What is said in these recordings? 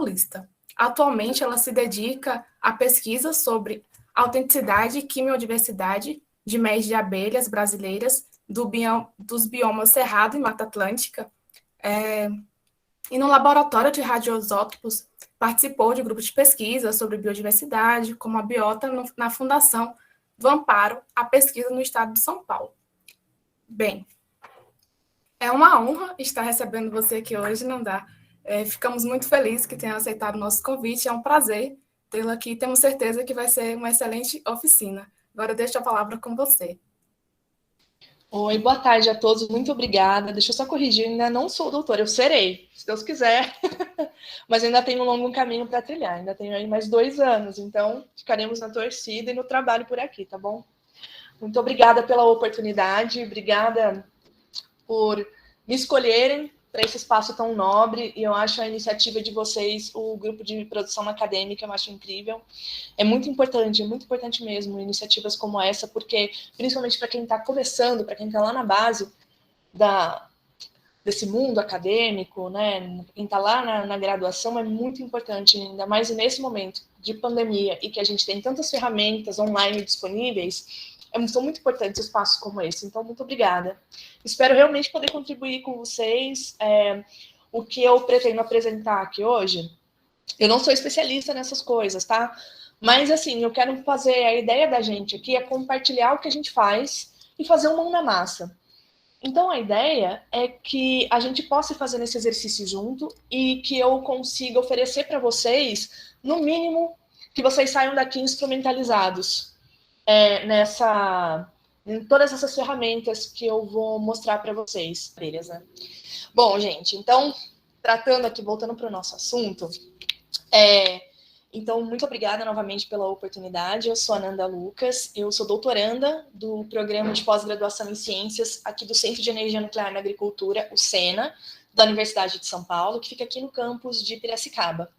Paulista. Atualmente, ela se dedica à pesquisa sobre autenticidade e quimiodiversidade de mel de abelhas brasileiras dos biomas Cerrado e Mata Atlântica. E no laboratório de radioisótopos, participou de grupos de pesquisa sobre biodiversidade, como a biota na Fundação do Amparo à Pesquisa no Estado de São Paulo. Bem, é uma honra estar recebendo você aqui hoje, Nandá. Ficamos muito felizes que tenha aceitado o nosso convite. É um prazer tê-la aqui. Temos certeza que vai ser uma excelente oficina. Agora eu deixo a palavra com você. Oi, boa tarde a todos, muito obrigada. Deixa eu só corrigir, ainda não sou doutora, eu serei, se Deus quiser, mas ainda tenho um longo caminho para trilhar, ainda tenho aí mais 2 anos, então ficaremos na torcida e no trabalho por aqui, tá bom? Muito obrigada pela oportunidade, obrigada por me escolherem para esse espaço tão nobre, e eu acho a iniciativa de vocês, o grupo de produção acadêmica, eu acho incrível. É muito importante mesmo, iniciativas como essa, porque, principalmente para quem está começando, para quem está lá na base desse mundo acadêmico, né, quem está lá na graduação, é muito importante, ainda mais nesse momento de pandemia, e que a gente tem tantas ferramentas online disponíveis, são muito importantes espaços como esse. Então, muito obrigada. Espero realmente poder contribuir com vocês. O que eu pretendo apresentar aqui hoje, eu não sou especialista nessas coisas, tá? Mas, assim, eu quero fazer, a ideia da gente aqui é compartilhar o que a gente faz e fazer uma mão na massa. Então, a ideia é que a gente possa fazer esse exercício junto e que eu consiga oferecer para vocês, no mínimo, que vocês saiam daqui instrumentalizados em todas essas ferramentas que eu vou mostrar para vocês. Beleza? Bom, gente, então, tratando aqui, voltando para o nosso assunto, então, muito obrigada novamente pela oportunidade. Eu sou a Nanda Lucas, eu sou doutoranda do Programa de Pós-Graduação em Ciências aqui do Centro de Energia Nuclear na Agricultura, o SENA, da Universidade de São Paulo, que fica aqui no campus de Piracicaba.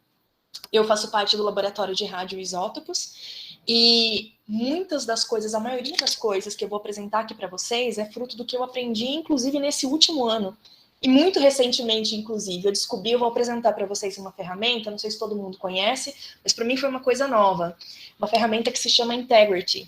Eu faço parte do Laboratório de Radioisótopos e muitas das coisas, a maioria das coisas que eu vou apresentar aqui para vocês é fruto do que eu aprendi, inclusive, nesse último ano. E muito recentemente, inclusive, eu vou apresentar para vocês uma ferramenta, não sei se todo mundo conhece, mas para mim foi uma coisa nova. Uma ferramenta que se chama Integrity.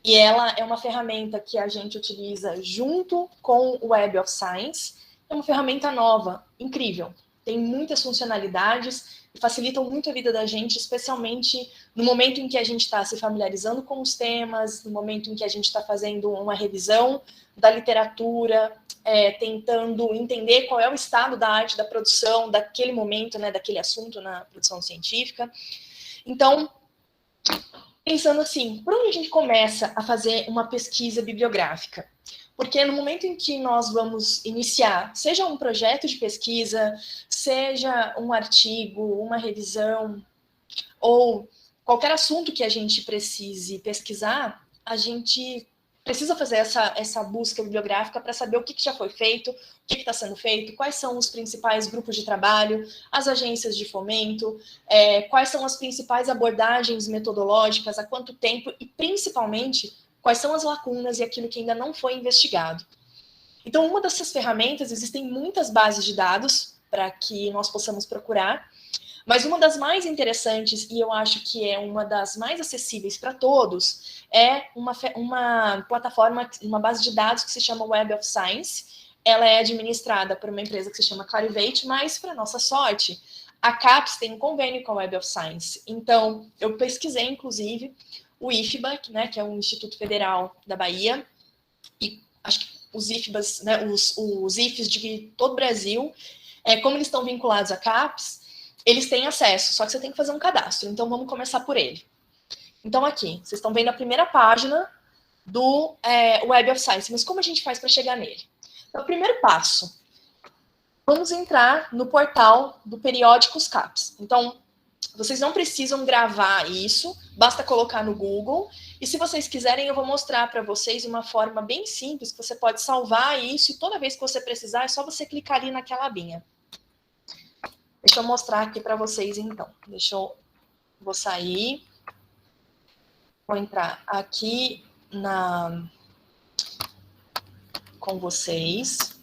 E ela é uma ferramenta que a gente utiliza junto com o Web of Science. É uma ferramenta nova, incrível. Tem muitas funcionalidades e facilitam muito a vida da gente, especialmente no momento em que a gente está se familiarizando com os temas, no momento em que a gente está fazendo uma revisão da literatura, tentando entender qual é o estado da arte da produção daquele momento, né, daquele assunto na produção científica. Então, pensando assim, por onde a gente começa a fazer uma pesquisa bibliográfica? Porque no momento em que nós vamos iniciar, seja um projeto de pesquisa, seja um artigo, uma revisão, ou qualquer assunto que a gente precise pesquisar, a gente precisa fazer essa busca bibliográfica para saber o que já foi feito, o que está sendo feito, quais são os principais grupos de trabalho, as agências de fomento, quais são as principais abordagens metodológicas, há quanto tempo e, principalmente, quais são as lacunas e aquilo que ainda não foi investigado. Então, uma dessas ferramentas, existem muitas bases de dados para que nós possamos procurar, mas uma das mais interessantes, e eu acho que é uma das mais acessíveis para todos, é uma plataforma, uma base de dados que se chama Web of Science. Ela é administrada por uma empresa que se chama Clarivate, mas, para nossa sorte, a CAPES tem um convênio com a Web of Science. Então, eu pesquisei, inclusive, o IFBA, né, que é o Instituto Federal da Bahia, e acho que os IFBAs, né, os IFES de todo o Brasil, como eles estão vinculados à CAPES, eles têm acesso, só que você tem que fazer um cadastro. Então, vamos começar por ele. Então, aqui, vocês estão vendo a primeira página do Web of Science, mas como a gente faz para chegar nele? Então, o primeiro passo, vamos entrar no portal do Periódicos CAPES. Então, vocês não precisam gravar isso, basta colocar no Google. E se vocês quiserem, eu vou mostrar para vocês uma forma bem simples, que você pode salvar isso, e toda vez que você precisar, é só você clicar ali naquela abinha. Deixa eu mostrar aqui para vocês, então. Vou sair. Vou entrar aqui com vocês.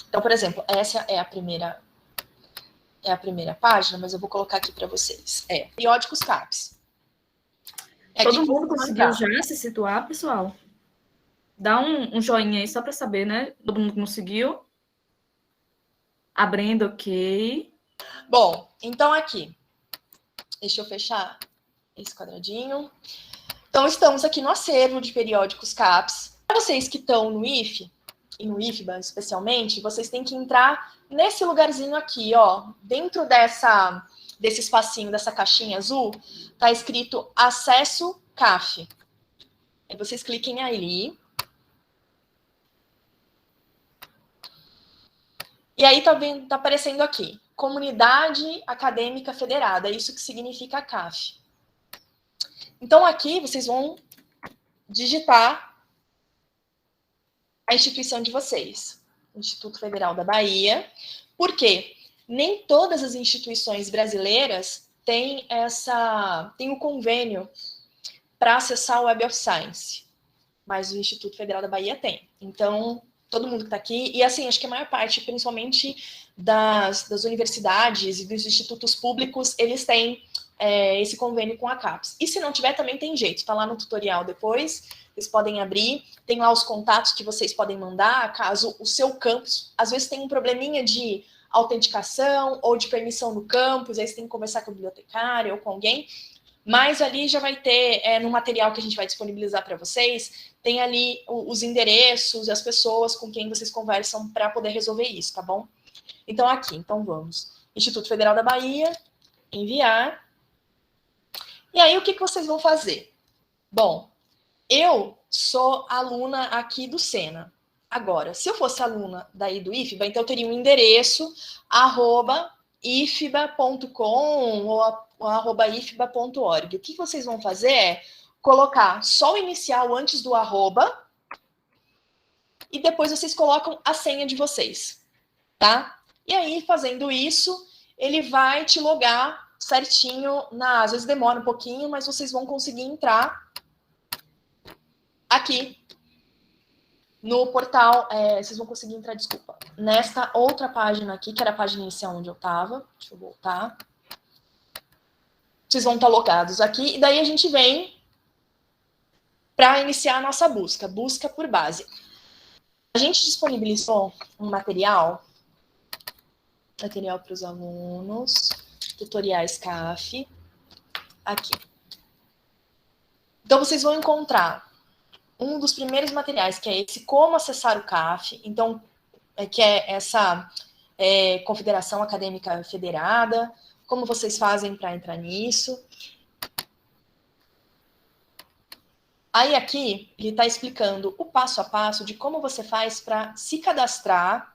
Então, por exemplo, essa é a primeira é a primeira página, mas eu vou colocar aqui para vocês. Periódicos CAPES. Todo mundo conseguiu já se situar, pessoal? Dá um joinha aí só para saber, né? Todo mundo conseguiu? Abrindo, ok. Bom, então aqui. Deixa eu fechar esse quadradinho. Então, estamos aqui no acervo de periódicos CAPES. Para vocês que estão no IFE, e no IFBA especialmente, vocês têm que entrar nesse lugarzinho aqui, ó. Dentro desse espacinho, dessa caixinha azul, tá escrito Acesso CAF. Aí vocês cliquem ali. E aí tá aparecendo aqui, Comunidade Acadêmica Federada, é isso que significa a CAF. Então aqui vocês vão digitar a instituição de vocês, Instituto Federal da Bahia, porque nem todas as instituições brasileiras têm o convênio para acessar o Web of Science, mas o Instituto Federal da Bahia tem. Então, todo mundo que está aqui, e assim, acho que a maior parte, principalmente das universidades e dos institutos públicos, eles têm esse convênio com a CAPES. E se não tiver, também tem jeito, está lá no tutorial depois, vocês podem abrir, tem lá os contatos que vocês podem mandar, caso o seu campus, às vezes tem um probleminha de autenticação ou de permissão no campus, aí você tem que conversar com o bibliotecário ou com alguém, mas ali já vai ter, no material que a gente vai disponibilizar para vocês, tem ali os endereços e as pessoas com quem vocês conversam para poder resolver isso, tá bom? Então, aqui, então vamos. Instituto Federal da Bahia, enviar. E aí, o que vocês vão fazer? Bom, eu sou aluna aqui do Sena. Agora, se eu fosse aluna daí do IFBA, então eu teria um endereço, @ifba.com ou @ifba.org. O que vocês vão fazer é colocar só o inicial antes do arroba e depois vocês colocam a senha de vocês, tá? E aí, fazendo isso, ele vai te logar certinho, às vezes demora um pouquinho, mas vocês vão conseguir entrar aqui no portal, vocês vão conseguir entrar, desculpa, nesta outra página aqui, que era a página inicial onde eu estava. Deixa eu voltar. Vocês vão estar logados aqui, e daí a gente vem para iniciar a nossa busca por base. A gente disponibilizou um material para os alunos, tutoriais CAF, aqui. Então, vocês vão encontrar um dos primeiros materiais, que é esse Como Acessar o CAF, então, que é essa Confederação Acadêmica Federada, como vocês fazem para entrar nisso. Aí aqui, ele está explicando o passo a passo de como você faz para se cadastrar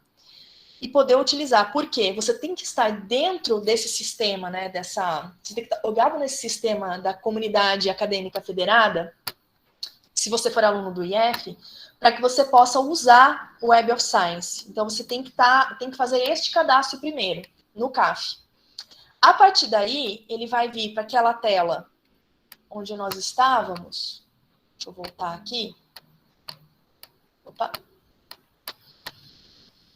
e poder utilizar. Por quê? Você tem que estar dentro desse sistema, né? Você tem que estar logado nesse sistema da Comunidade Acadêmica Federada, se você for aluno do IF, para que você possa usar o Web of Science. Então, você tem que fazer este cadastro primeiro, no CAF. A partir daí, ele vai vir para aquela tela onde nós estávamos. Deixa eu voltar aqui. Opa.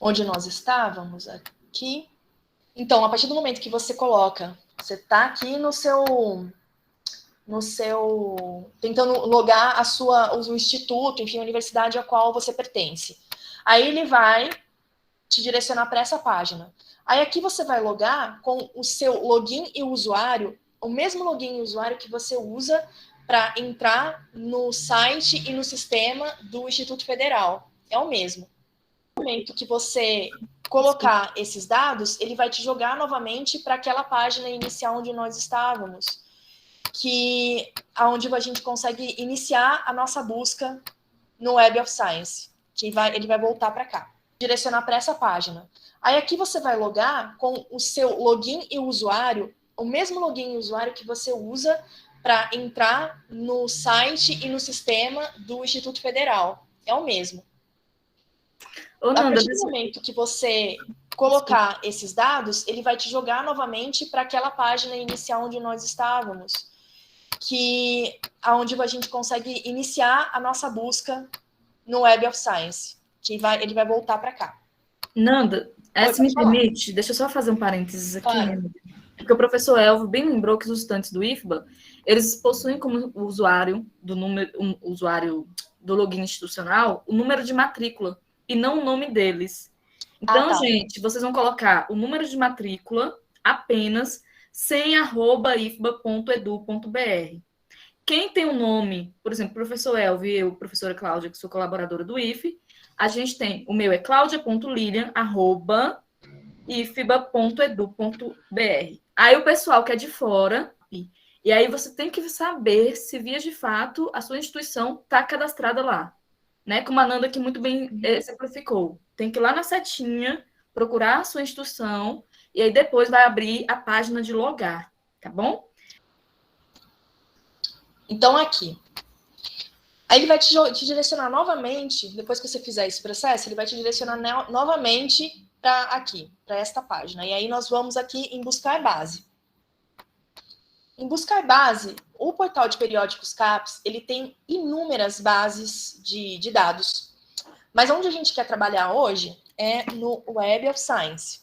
Onde nós estávamos, aqui. Então, a partir do momento que você coloca, você está aqui no seu tentando logar o instituto, enfim, a universidade a qual você pertence. Aí ele vai te direcionar para essa página. Aí aqui você vai logar com o seu login e usuário, o mesmo login e usuário que você usa para entrar no site e no sistema do Instituto Federal. É o mesmo. No momento que você colocar esses dados, ele vai te jogar novamente para aquela página inicial onde nós estávamos, onde a gente consegue iniciar a nossa busca no Web of Science, ele vai voltar para cá, direcionar para essa página. Aí aqui você vai logar com o seu login e usuário, o mesmo login e usuário que você usa para entrar no site e no sistema do Instituto Federal. É o mesmo. A partir do momento que você colocar esses dados, ele vai te jogar novamente para aquela página inicial onde nós estávamos, onde a gente consegue iniciar a nossa busca no Web of Science, ele vai voltar para cá. Nanda, Se me permite, deixa eu só fazer um parênteses aqui. Claro. Porque o professor Elvio bem lembrou que os estudantes do IFBA, eles possuem como usuário usuário do login institucional o número de matrícula e não o nome deles. Então, tá. gente, vocês vão colocar o número de matrícula apenas sem @ifba.edu.br. Quem tem o nome, por exemplo, professor Elvio e eu, professora Cláudia, que sou colaboradora do IFE, a gente tem, o meu é claudia.lilian@ifba.edu.br. Aí o pessoal que é de fora, e aí você tem que saber se, via de fato, a sua instituição está cadastrada lá. Né? Como a Nanda aqui muito bem simplificou. Tem que ir lá na setinha, procurar a sua instituição, e aí depois vai abrir a página de logar, tá bom? Então, aqui. Aí ele vai te direcionar novamente, depois que você fizer esse processo, ele vai te direcionar novamente para aqui, para esta página. E aí nós vamos aqui em buscar base. Em buscar base, o portal de periódicos CAPES, ele tem inúmeras bases de dados. Mas onde a gente quer trabalhar hoje é no Web of Science.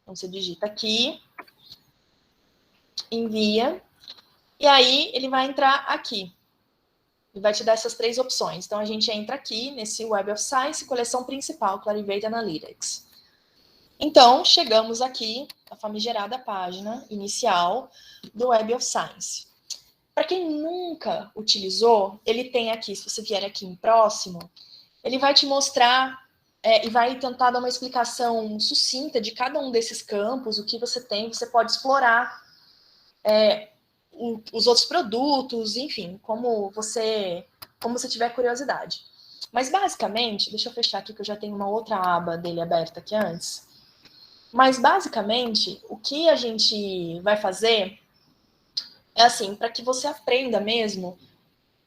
Então, você digita aqui, envia, e aí ele vai entrar aqui. E vai te dar essas 3 opções. Então, a gente entra aqui nesse Web of Science, coleção principal, Clarivate Analytics. Então, chegamos aqui à famigerada página inicial do Web of Science. Para quem nunca utilizou, ele tem aqui, se você vier aqui em próximo, ele vai te mostrar e vai tentar dar uma explicação sucinta de cada um desses campos, o que você tem, você pode explorar os outros produtos, enfim, como você tiver curiosidade. Mas, basicamente, deixa eu fechar aqui que eu já tenho uma outra aba dele aberta aqui antes. Mas, basicamente, o que a gente vai fazer é assim, para que você aprenda mesmo,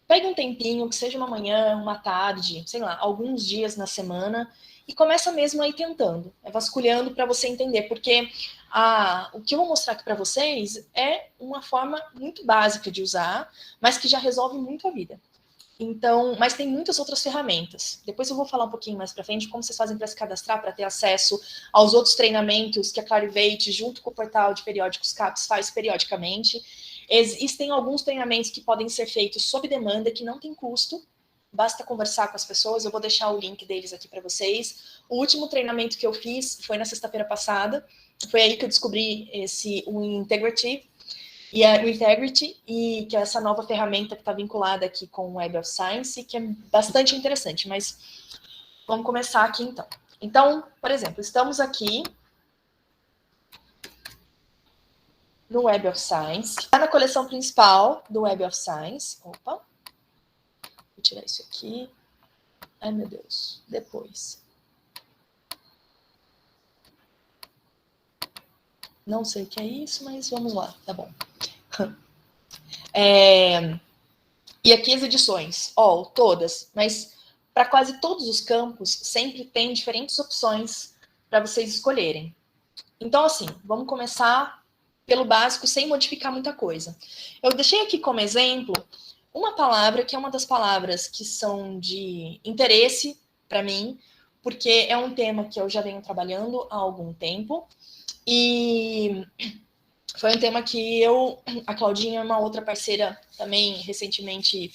pegue um tempinho, que seja uma manhã, uma tarde, sei lá, alguns dias na semana, e começa mesmo aí tentando, vasculhando para você entender, porque o que eu vou mostrar aqui para vocês é uma forma muito básica de usar, mas que já resolve muito a vida. Então, mas tem muitas outras ferramentas. Depois eu vou falar um pouquinho mais para frente como vocês fazem para se cadastrar, para ter acesso aos outros treinamentos que a Clarivate, junto com o portal de periódicos CAPES, faz periodicamente. Existem alguns treinamentos que podem ser feitos sob demanda, que não tem custo. Basta conversar com as pessoas, eu vou deixar o link deles aqui para vocês. O último treinamento que eu fiz foi na sexta-feira passada. Foi aí que eu descobri o Integrity, e que é essa nova ferramenta que está vinculada aqui com o Web of Science, que é bastante interessante, mas vamos começar aqui então. Então, por exemplo, estamos aqui no Web of Science, está na coleção principal do Web of Science. Opa, vou tirar isso aqui. Ai, meu Deus, depois. Não sei o que é isso, mas vamos lá, tá bom. E aqui as edições, todas, mas para quase todos os campos sempre tem diferentes opções para vocês escolherem. Então, assim, vamos começar pelo básico sem modificar muita coisa. Eu deixei aqui como exemplo uma palavra que é uma das palavras que são de interesse para mim, porque é um tema que eu já venho trabalhando há algum tempo e foi um tema que a Claudinha, uma outra parceira, também recentemente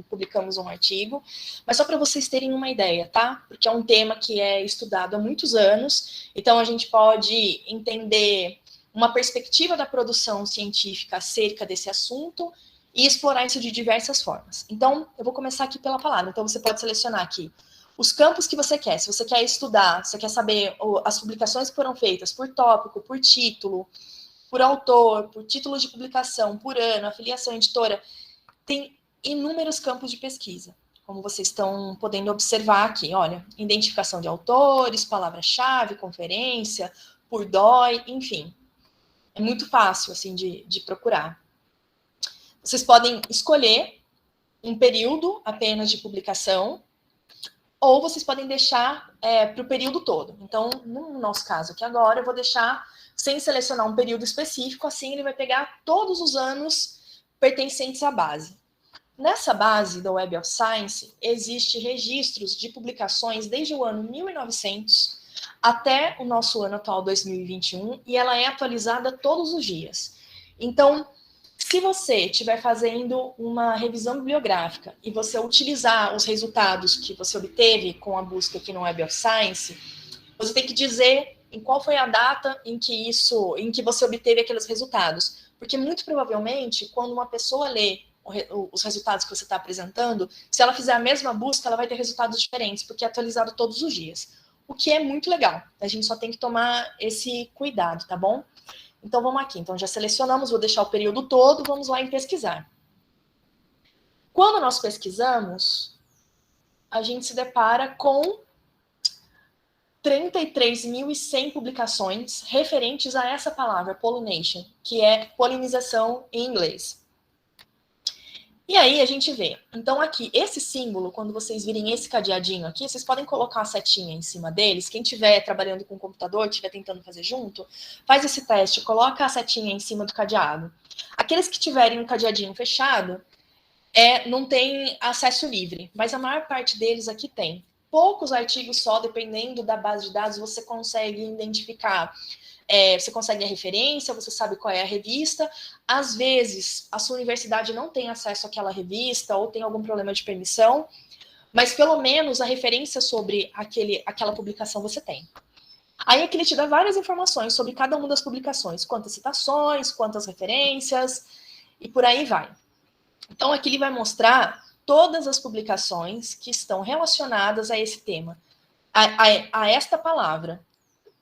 publicamos um artigo, mas só para vocês terem uma ideia, tá? Porque é um tema que é estudado há muitos anos, então a gente pode entender uma perspectiva da produção científica acerca desse assunto e explorar isso de diversas formas. Então, eu vou começar aqui pela palavra, então você pode selecionar aqui os campos que você quer. Se você quer estudar, você quer saber as publicações que foram feitas por tópico, por título, por autor, por título de publicação, por ano, afiliação editora, tem inúmeros campos de pesquisa, como vocês estão podendo observar aqui. Olha, identificação de autores, palavra-chave, conferência, por DOI, enfim. É muito fácil, assim, de procurar. Vocês podem escolher um período apenas de publicação, ou vocês podem deixar para o período todo. Então, no nosso caso aqui agora, eu vou deixar sem selecionar um período específico, assim ele vai pegar todos os anos pertencentes à base. Nessa base da Web of Science, existe registros de publicações desde o ano 1900 até o nosso ano atual, 2021, e ela é atualizada todos os dias. Então, se você estiver fazendo uma revisão bibliográfica e você utilizar os resultados que você obteve com a busca aqui no Web of Science, você tem que dizer em qual foi a data em que você obteve aqueles resultados. Porque muito provavelmente, quando uma pessoa lê os resultados que você está apresentando, se ela fizer a mesma busca, ela vai ter resultados diferentes, porque é atualizado todos os dias. O que é muito legal. A gente só tem que tomar esse cuidado, tá bom? Então, vamos aqui. Então, já selecionamos, vou deixar o período todo, vamos lá em pesquisar. Quando nós pesquisamos, a gente se depara com 33.100 publicações referentes a essa palavra, pollination, que é polinização em inglês. E aí a gente vê. Então aqui, esse símbolo, quando vocês virem esse cadeadinho aqui, vocês podem colocar a setinha em cima deles. Quem estiver trabalhando com o computador, estiver tentando fazer junto, faz esse teste, coloca a setinha em cima do cadeado. Aqueles que tiverem um cadeadinho fechado, não tem acesso livre, mas a maior parte deles aqui tem. Poucos artigos só, dependendo da base de dados, você consegue identificar. Você consegue a referência, você sabe qual é a revista. Às vezes, a sua universidade não tem acesso àquela revista ou tem algum problema de permissão, mas pelo menos a referência sobre aquela publicação você tem. Aí aqui ele te dá várias informações sobre cada uma das publicações, quantas citações, quantas referências, e por aí vai. Então aqui ele vai mostrar todas as publicações que estão relacionadas a esse tema, a esta palavra.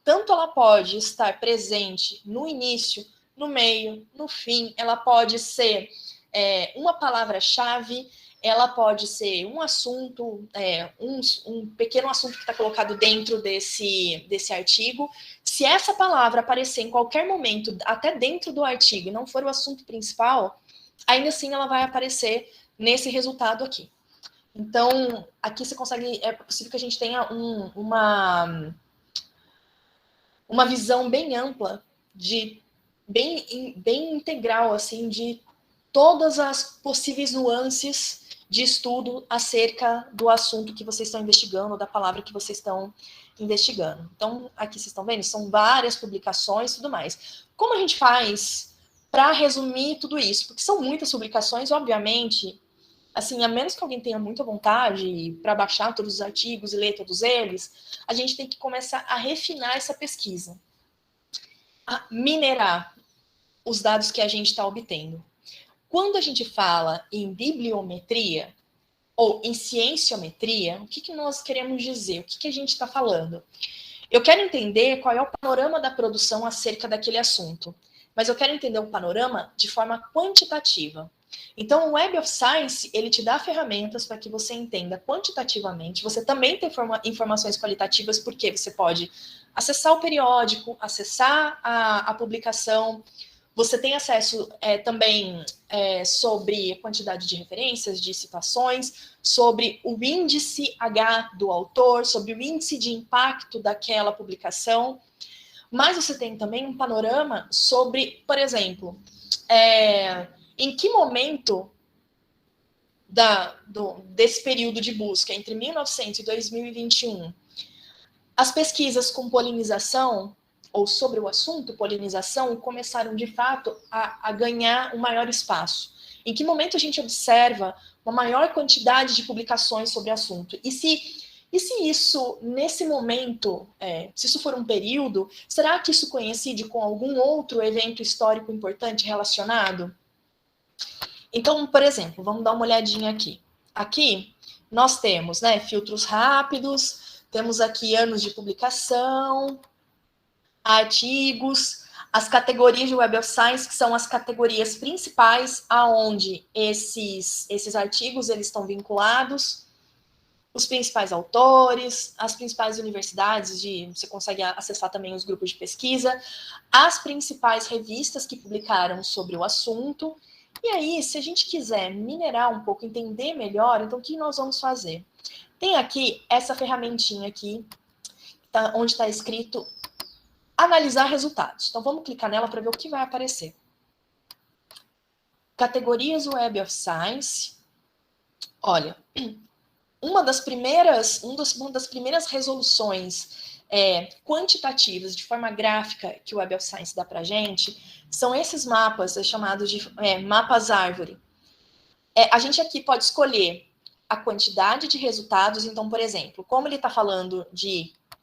Tanto ela pode estar presente no início, no meio, no fim, ela pode ser uma palavra-chave, ela pode ser um assunto, um pequeno assunto que está colocado dentro desse artigo. Se essa palavra aparecer em qualquer momento, até dentro do artigo, e não for o assunto principal, ainda assim ela vai aparecer nesse resultado aqui. Então, aqui você consegue, é possível que a gente tenha uma visão bem ampla, bem integral, assim, de todas as possíveis nuances de estudo acerca do assunto que vocês estão investigando, ou da palavra que vocês estão investigando. Então, aqui vocês estão vendo, são várias publicações e tudo mais. Como a gente faz para resumir tudo isso? Porque são muitas publicações, obviamente, assim, a menos que alguém tenha muita vontade para baixar todos os artigos e ler todos eles, a gente tem que começar a refinar essa pesquisa, a minerar os dados que a gente está obtendo. Quando a gente fala em bibliometria ou em cienciometria, o que nós queremos dizer? O que a gente está falando? Eu quero entender qual é o panorama da produção acerca daquele assunto, mas eu quero entender o panorama de forma quantitativa. Então, o Web of Science, ele te dá ferramentas para que você entenda quantitativamente. Você também tem informações qualitativas, porque você pode acessar o periódico, acessar a publicação. Você tem acesso também sobre quantidade de referências, de citações, sobre o índice H do autor, sobre o índice de impacto daquela publicação. Mas você tem também um panorama sobre, por exemplo, em que momento desse período de busca, entre 1900 e 2021, as pesquisas com polinização, ou sobre o assunto polinização, começaram, de fato, a ganhar um maior espaço? Em que momento a gente observa uma maior quantidade de publicações sobre o assunto? E se isso, nesse momento, se isso for um período, será que isso coincide com algum outro evento histórico importante relacionado? Então, por exemplo, vamos dar uma olhadinha aqui. Aqui, nós temos filtros rápidos, temos aqui anos de publicação, artigos, as categorias de Web of Science, que são as categorias principais aonde esses artigos eles estão vinculados, os principais autores, as principais universidades, você consegue acessar também os grupos de pesquisa, as principais revistas que publicaram sobre o assunto. E aí, se a gente quiser minerar um pouco, entender melhor, então o que nós vamos fazer? Tem aqui essa ferramentinha aqui, onde está escrito analisar resultados. Então vamos clicar nela para ver o que vai aparecer. Categorias Web of Science. Olha, uma das primeiras resoluções quantitativas, de forma gráfica, que o Web of Science dá para a gente, são esses mapas, chamados de mapas árvore. A gente aqui pode escolher a quantidade de resultados. Então, por exemplo, como ele está falando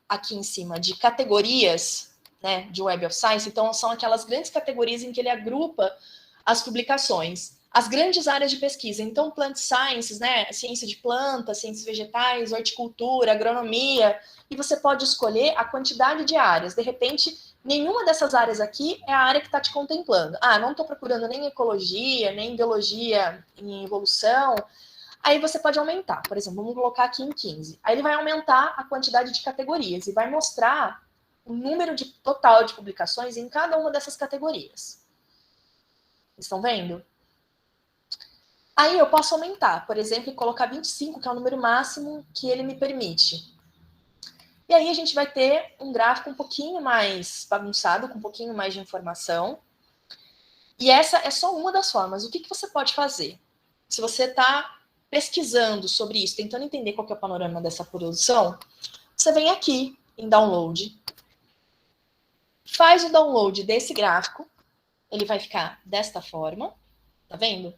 aqui em cima, de categorias, né, de Web of Science, então são aquelas grandes categorias em que ele agrupa as publicações, as grandes áreas de pesquisa. Então, plant sciences, né, ciência de plantas, ciências vegetais, horticultura, agronomia, e você pode escolher a quantidade de áreas. De repente, nenhuma dessas áreas aqui é a área que está te contemplando. Não estou procurando nem ecologia, nem biologia em evolução. Aí você pode aumentar. Por exemplo, vamos colocar aqui em 15. Aí ele vai aumentar a quantidade de categorias e vai mostrar o número total de publicações em cada uma dessas categorias. Estão vendo? Aí eu posso aumentar, por exemplo, e colocar 25, que é o número máximo que ele me permite. E aí a gente vai ter um gráfico um pouquinho mais bagunçado, com um pouquinho mais de informação. E essa é só uma das formas. O que você pode fazer? Se você está pesquisando sobre isso, tentando entender qual que é o panorama dessa produção, você vem aqui em Download, faz o download desse gráfico, ele vai ficar desta forma, tá vendo?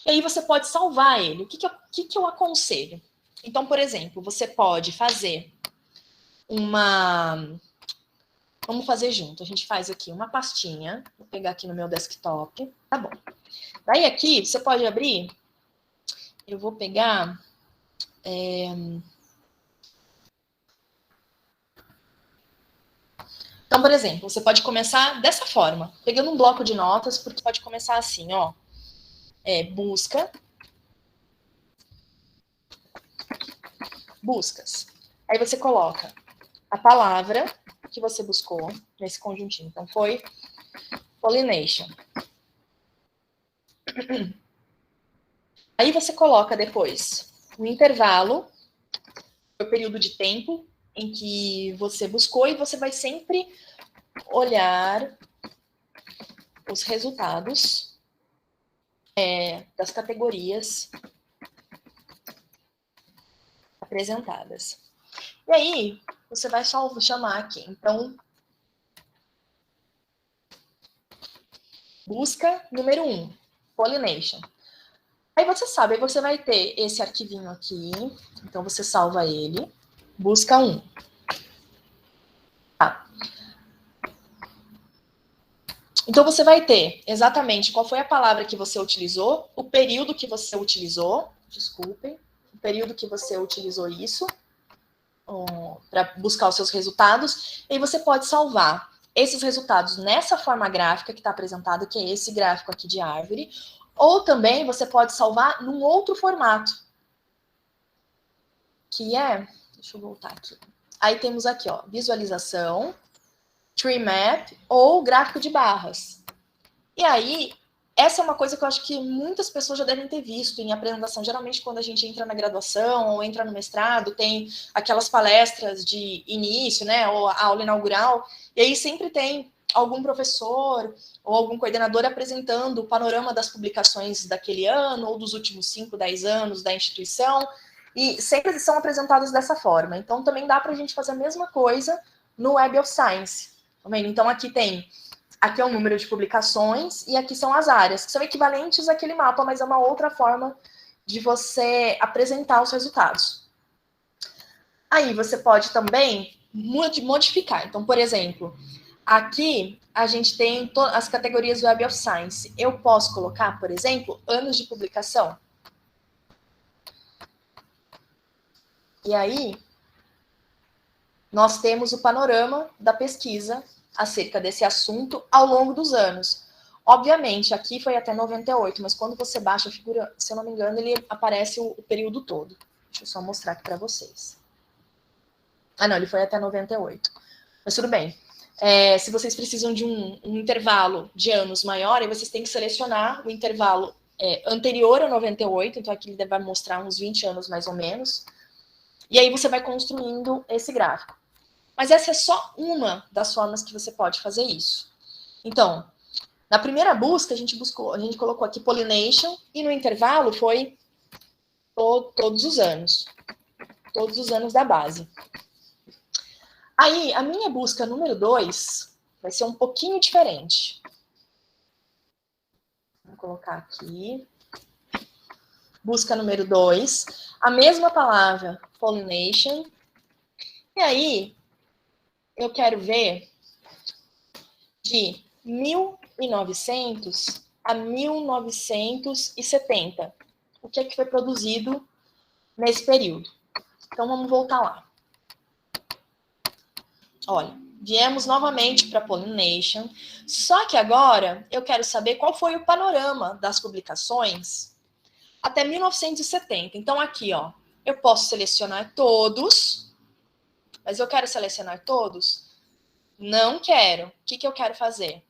E aí você pode salvar ele. O que eu aconselho? Então, por exemplo, você pode fazer Vamos fazer junto. A gente faz aqui uma pastinha. Vou pegar aqui no meu desktop. Tá bom. Daí aqui, você pode abrir. Eu vou pegar... Então, por exemplo, você pode começar dessa forma. Pegando um bloco de notas, porque pode começar assim, ó. Busca. Buscas. Aí você coloca a palavra que você buscou nesse conjuntinho. Então, foi pollination. Aí você coloca depois o intervalo, o período de tempo em que você buscou, e você vai sempre olhar os resultados das categorias apresentadas. E aí, você vai só chamar aqui. Então, busca número 1, pollination. Aí você sabe, aí você vai ter esse arquivinho aqui. Então, você salva ele. Busca 1. Tá. Então, você vai ter exatamente qual foi a palavra que você utilizou, o período que você utilizou, desculpem, o período que você utilizou isso, para buscar os seus resultados, e você pode salvar esses resultados nessa forma gráfica que está apresentado, que é esse gráfico aqui de árvore, ou também você pode salvar num outro formato, que deixa eu voltar aqui. Aí temos aqui, ó, visualização, tree map ou gráfico de barras. E aí, essa é uma coisa que eu acho que muitas pessoas já devem ter visto em apresentação. Geralmente, quando a gente entra na graduação ou entra no mestrado, tem aquelas palestras de início, né, ou a aula inaugural, e aí sempre tem algum professor ou algum coordenador apresentando o panorama das publicações daquele ano ou dos últimos 5, 10 anos da instituição, e sempre são apresentados dessa forma. Então, também dá para a gente fazer a mesma coisa no Web of Science. Tá vendo? Então, aqui é o número de publicações e aqui são as áreas, que são equivalentes àquele mapa, mas é uma outra forma de você apresentar os resultados. Aí você pode também modificar. Então, por exemplo, aqui a gente tem as categorias Web of Science. Eu posso colocar, por exemplo, anos de publicação. E aí, nós temos o panorama da pesquisa acerca desse assunto ao longo dos anos. Obviamente, aqui foi até 98, mas quando você baixa a figura, se eu não me engano, ele aparece o período todo. Deixa eu só mostrar aqui para vocês. Não, ele foi até 98. Mas tudo bem. Se vocês precisam de um intervalo de anos maior, aí vocês têm que selecionar o intervalo anterior a 98, então aqui ele vai mostrar uns 20 anos mais ou menos. E aí você vai construindo esse gráfico. Mas essa é só uma das formas que você pode fazer isso. Então, na primeira busca, a gente colocou aqui pollination, e no intervalo foi todos os anos. Todos os anos da base. Aí, a minha busca número 2 vai ser um pouquinho diferente. Vou colocar aqui. Busca número 2. A mesma palavra, pollination. E aí, eu quero ver de 1900 a 1970. O que é que foi produzido nesse período? Então, vamos voltar lá. Olha, viemos novamente para pollination, só que agora eu quero saber qual foi o panorama das publicações até 1970. Então, aqui, ó, eu posso selecionar todos, mas eu quero selecionar todos? Não quero. O que eu quero fazer?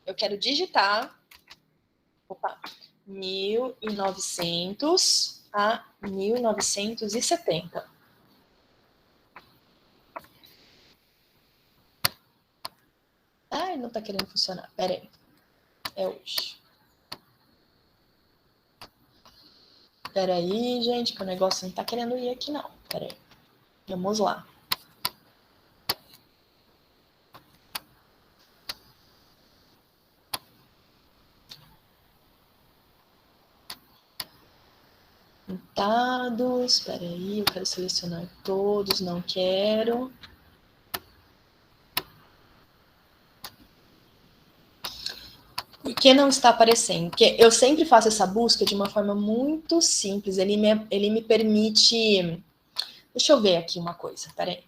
Eu quero digitar 1900 a 1970. Ai, não tá querendo funcionar. Pera aí. É hoje. Pera aí, gente, que o negócio não tá querendo ir aqui, não. Pera aí. Vamos lá. Dados, espera aí, eu quero selecionar todos, não quero. Por que não está aparecendo? Porque eu sempre faço essa busca de uma forma muito simples, ele me permite... Deixa eu ver aqui uma coisa, espera aí.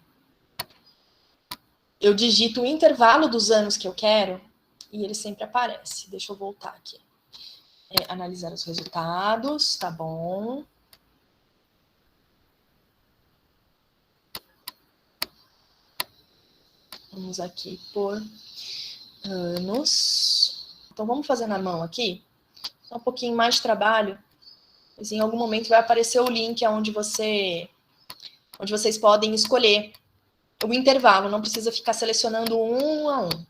Eu digito o intervalo dos anos que eu quero e ele sempre aparece. Deixa eu voltar aqui. Analisar os resultados, tá bom. Vamos aqui por anos. Então, vamos fazer na mão aqui. Só um pouquinho mais de trabalho. Mas em algum momento vai aparecer o link onde vocês podem escolher o intervalo. Não precisa ficar selecionando um a um.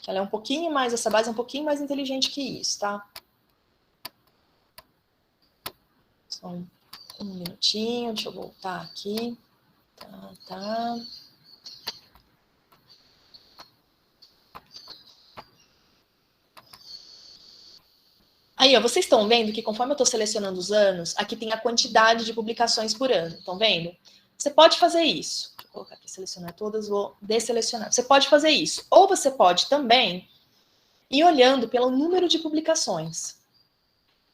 Ela é um pouquinho mais, essa base é um pouquinho mais inteligente que isso, tá? Só um minutinho, deixa eu voltar aqui. Tá. Aí, ó, vocês estão vendo que conforme eu estou selecionando os anos, aqui tem a quantidade de publicações por ano. Estão vendo? Você pode fazer isso. Deixa eu colocar aqui, selecionar todas, vou desselecionar. Você pode fazer isso. Ou você pode também ir olhando pelo número de publicações,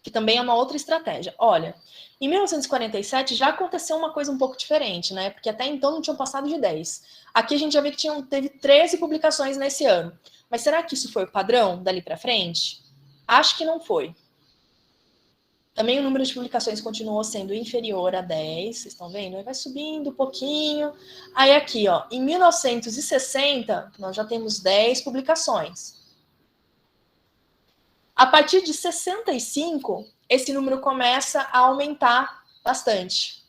que também é uma outra estratégia. Olha, em 1947 já aconteceu uma coisa um pouco diferente, né? Porque até então não tinham passado de 10. Aqui a gente já vê que teve 13 publicações nesse ano. Mas será que isso foi o padrão dali para frente? Acho que não foi. Também o número de publicações continuou sendo inferior a 10, vocês estão vendo? Aí vai subindo um pouquinho. Aí aqui, ó, em 1960, nós já temos 10 publicações. A partir de 65, esse número começa a aumentar bastante.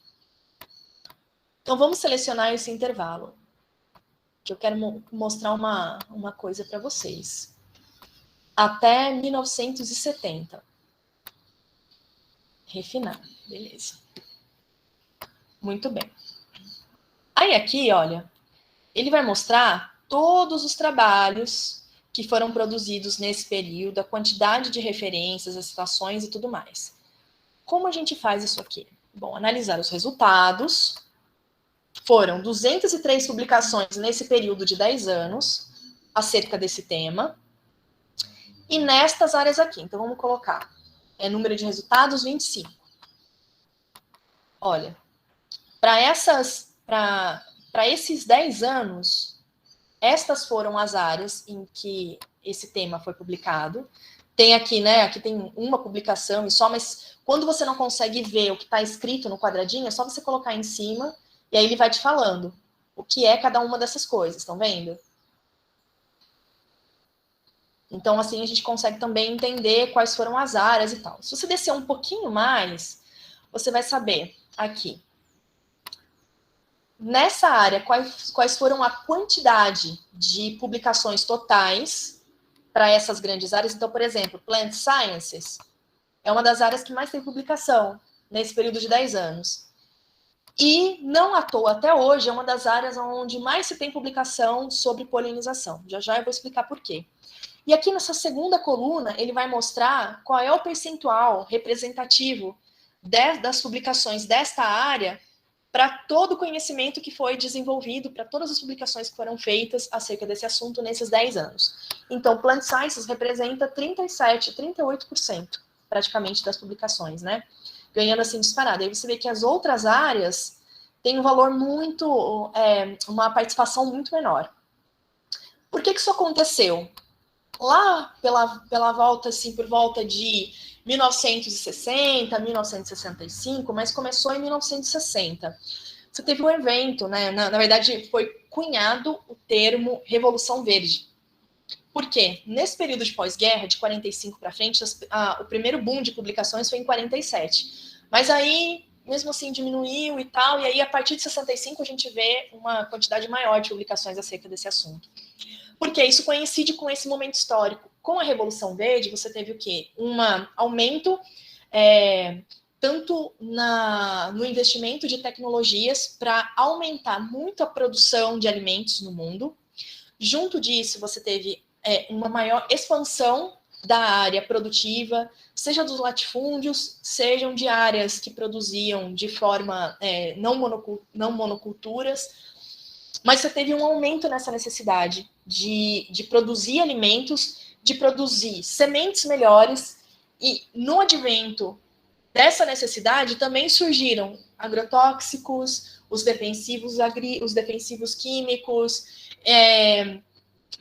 Então, vamos selecionar esse intervalo. Que eu quero mostrar uma coisa para vocês. Até 1970. Refinar, beleza. Muito bem. Aí aqui, olha, ele vai mostrar todos os trabalhos que foram produzidos nesse período, a quantidade de referências, as citações e tudo mais. Como a gente faz isso aqui? Bom, analisar os resultados. Foram 203 publicações nesse período de 10 anos acerca desse tema. E nestas áreas aqui, então vamos colocar número de resultados 25. Olha, para esses 10 anos, estas foram as áreas em que esse tema foi publicado. Tem aqui, né? Aqui tem uma publicação e só, mas quando você não consegue ver o que está escrito no quadradinho, é só você colocar em cima e aí ele vai te falando o que é cada uma dessas coisas, estão vendo? Então, assim, a gente consegue também entender quais foram as áreas e tal. Se você descer um pouquinho mais, você vai saber aqui. Nessa área, quais foram a quantidade de publicações totais para essas grandes áreas. Então, por exemplo, Plant Sciences é uma das áreas que mais tem publicação nesse período de 10 anos. E não à toa, até hoje, é uma das áreas onde mais se tem publicação sobre polinização. Já já eu vou explicar por quê. E aqui nessa segunda coluna, ele vai mostrar qual é o percentual representativo das publicações desta área para todo o conhecimento que foi desenvolvido, para todas as publicações que foram feitas acerca desse assunto nesses 10 anos. Então, Plant Sciences representa 37%, 38% praticamente das publicações, né? Ganhando assim disparado. Aí você vê que as outras áreas têm um valor muito, uma participação muito menor. Por que isso aconteceu? Lá pela volta, assim, por volta de 1960, 1965, mas começou em 1960. Você teve um evento, né? Na verdade, foi cunhado o termo Revolução Verde. Por quê? Nesse período de pós-guerra, de 45 para frente, o primeiro boom de publicações foi em 47. Mas aí, mesmo assim, diminuiu e tal, e aí a partir de 65 a gente vê uma quantidade maior de publicações acerca desse assunto. Porque isso coincide com esse momento histórico. Com a Revolução Verde, você teve o quê? Um aumento tanto no investimento de tecnologias para aumentar muito a produção de alimentos no mundo. Junto disso, você teve uma maior expansão da área produtiva, seja dos latifúndios, sejam de áreas que produziam de forma não monoculturas, mas você teve um aumento nessa necessidade de produzir alimentos, de produzir sementes melhores, e no advento dessa necessidade também surgiram agrotóxicos, os defensivos químicos,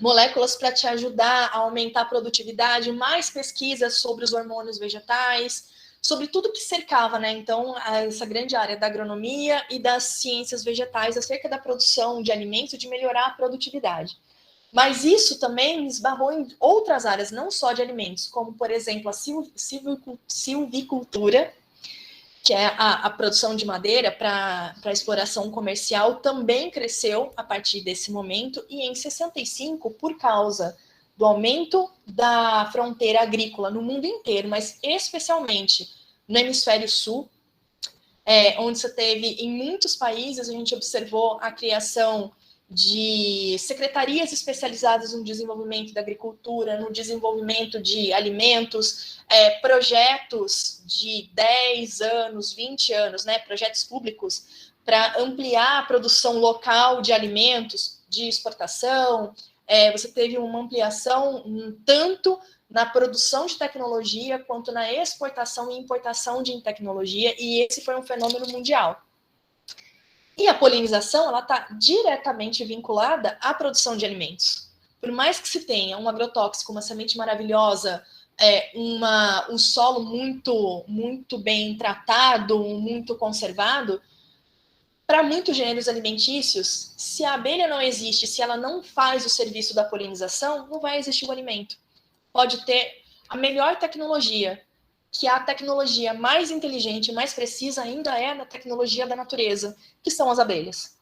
moléculas para te ajudar a aumentar a produtividade, mais pesquisas sobre os hormônios vegetais, sobre tudo que cercava, né? Então, essa grande área da agronomia e das ciências vegetais acerca da produção de alimentos, de melhorar a produtividade. Mas isso também esbarrou em outras áreas, não só de alimentos, como, por exemplo, a silvicultura, que é a produção de madeira para exploração comercial, também cresceu a partir desse momento, e em 65, por causa do aumento da fronteira agrícola no mundo inteiro, mas especialmente no hemisfério sul, onde você teve, em muitos países, a gente observou a criação de secretarias especializadas no desenvolvimento da agricultura, no desenvolvimento de alimentos, projetos de 10 anos, 20 anos, né, projetos públicos para ampliar a produção local de alimentos, de exportação. Você teve uma ampliação tanto na produção de tecnologia quanto na exportação e importação de tecnologia, e esse foi um fenômeno mundial. E a polinização, ela está diretamente vinculada à produção de alimentos. Por mais que se tenha um agrotóxico, uma semente maravilhosa, um solo muito, muito bem tratado, muito conservado, para muitos gêneros alimentícios, se a abelha não existe, se ela não faz o serviço da polinização, não vai existir o alimento. Pode ter a melhor tecnologia, que a tecnologia mais inteligente, mais precisa ainda é na tecnologia da natureza, que são as abelhas.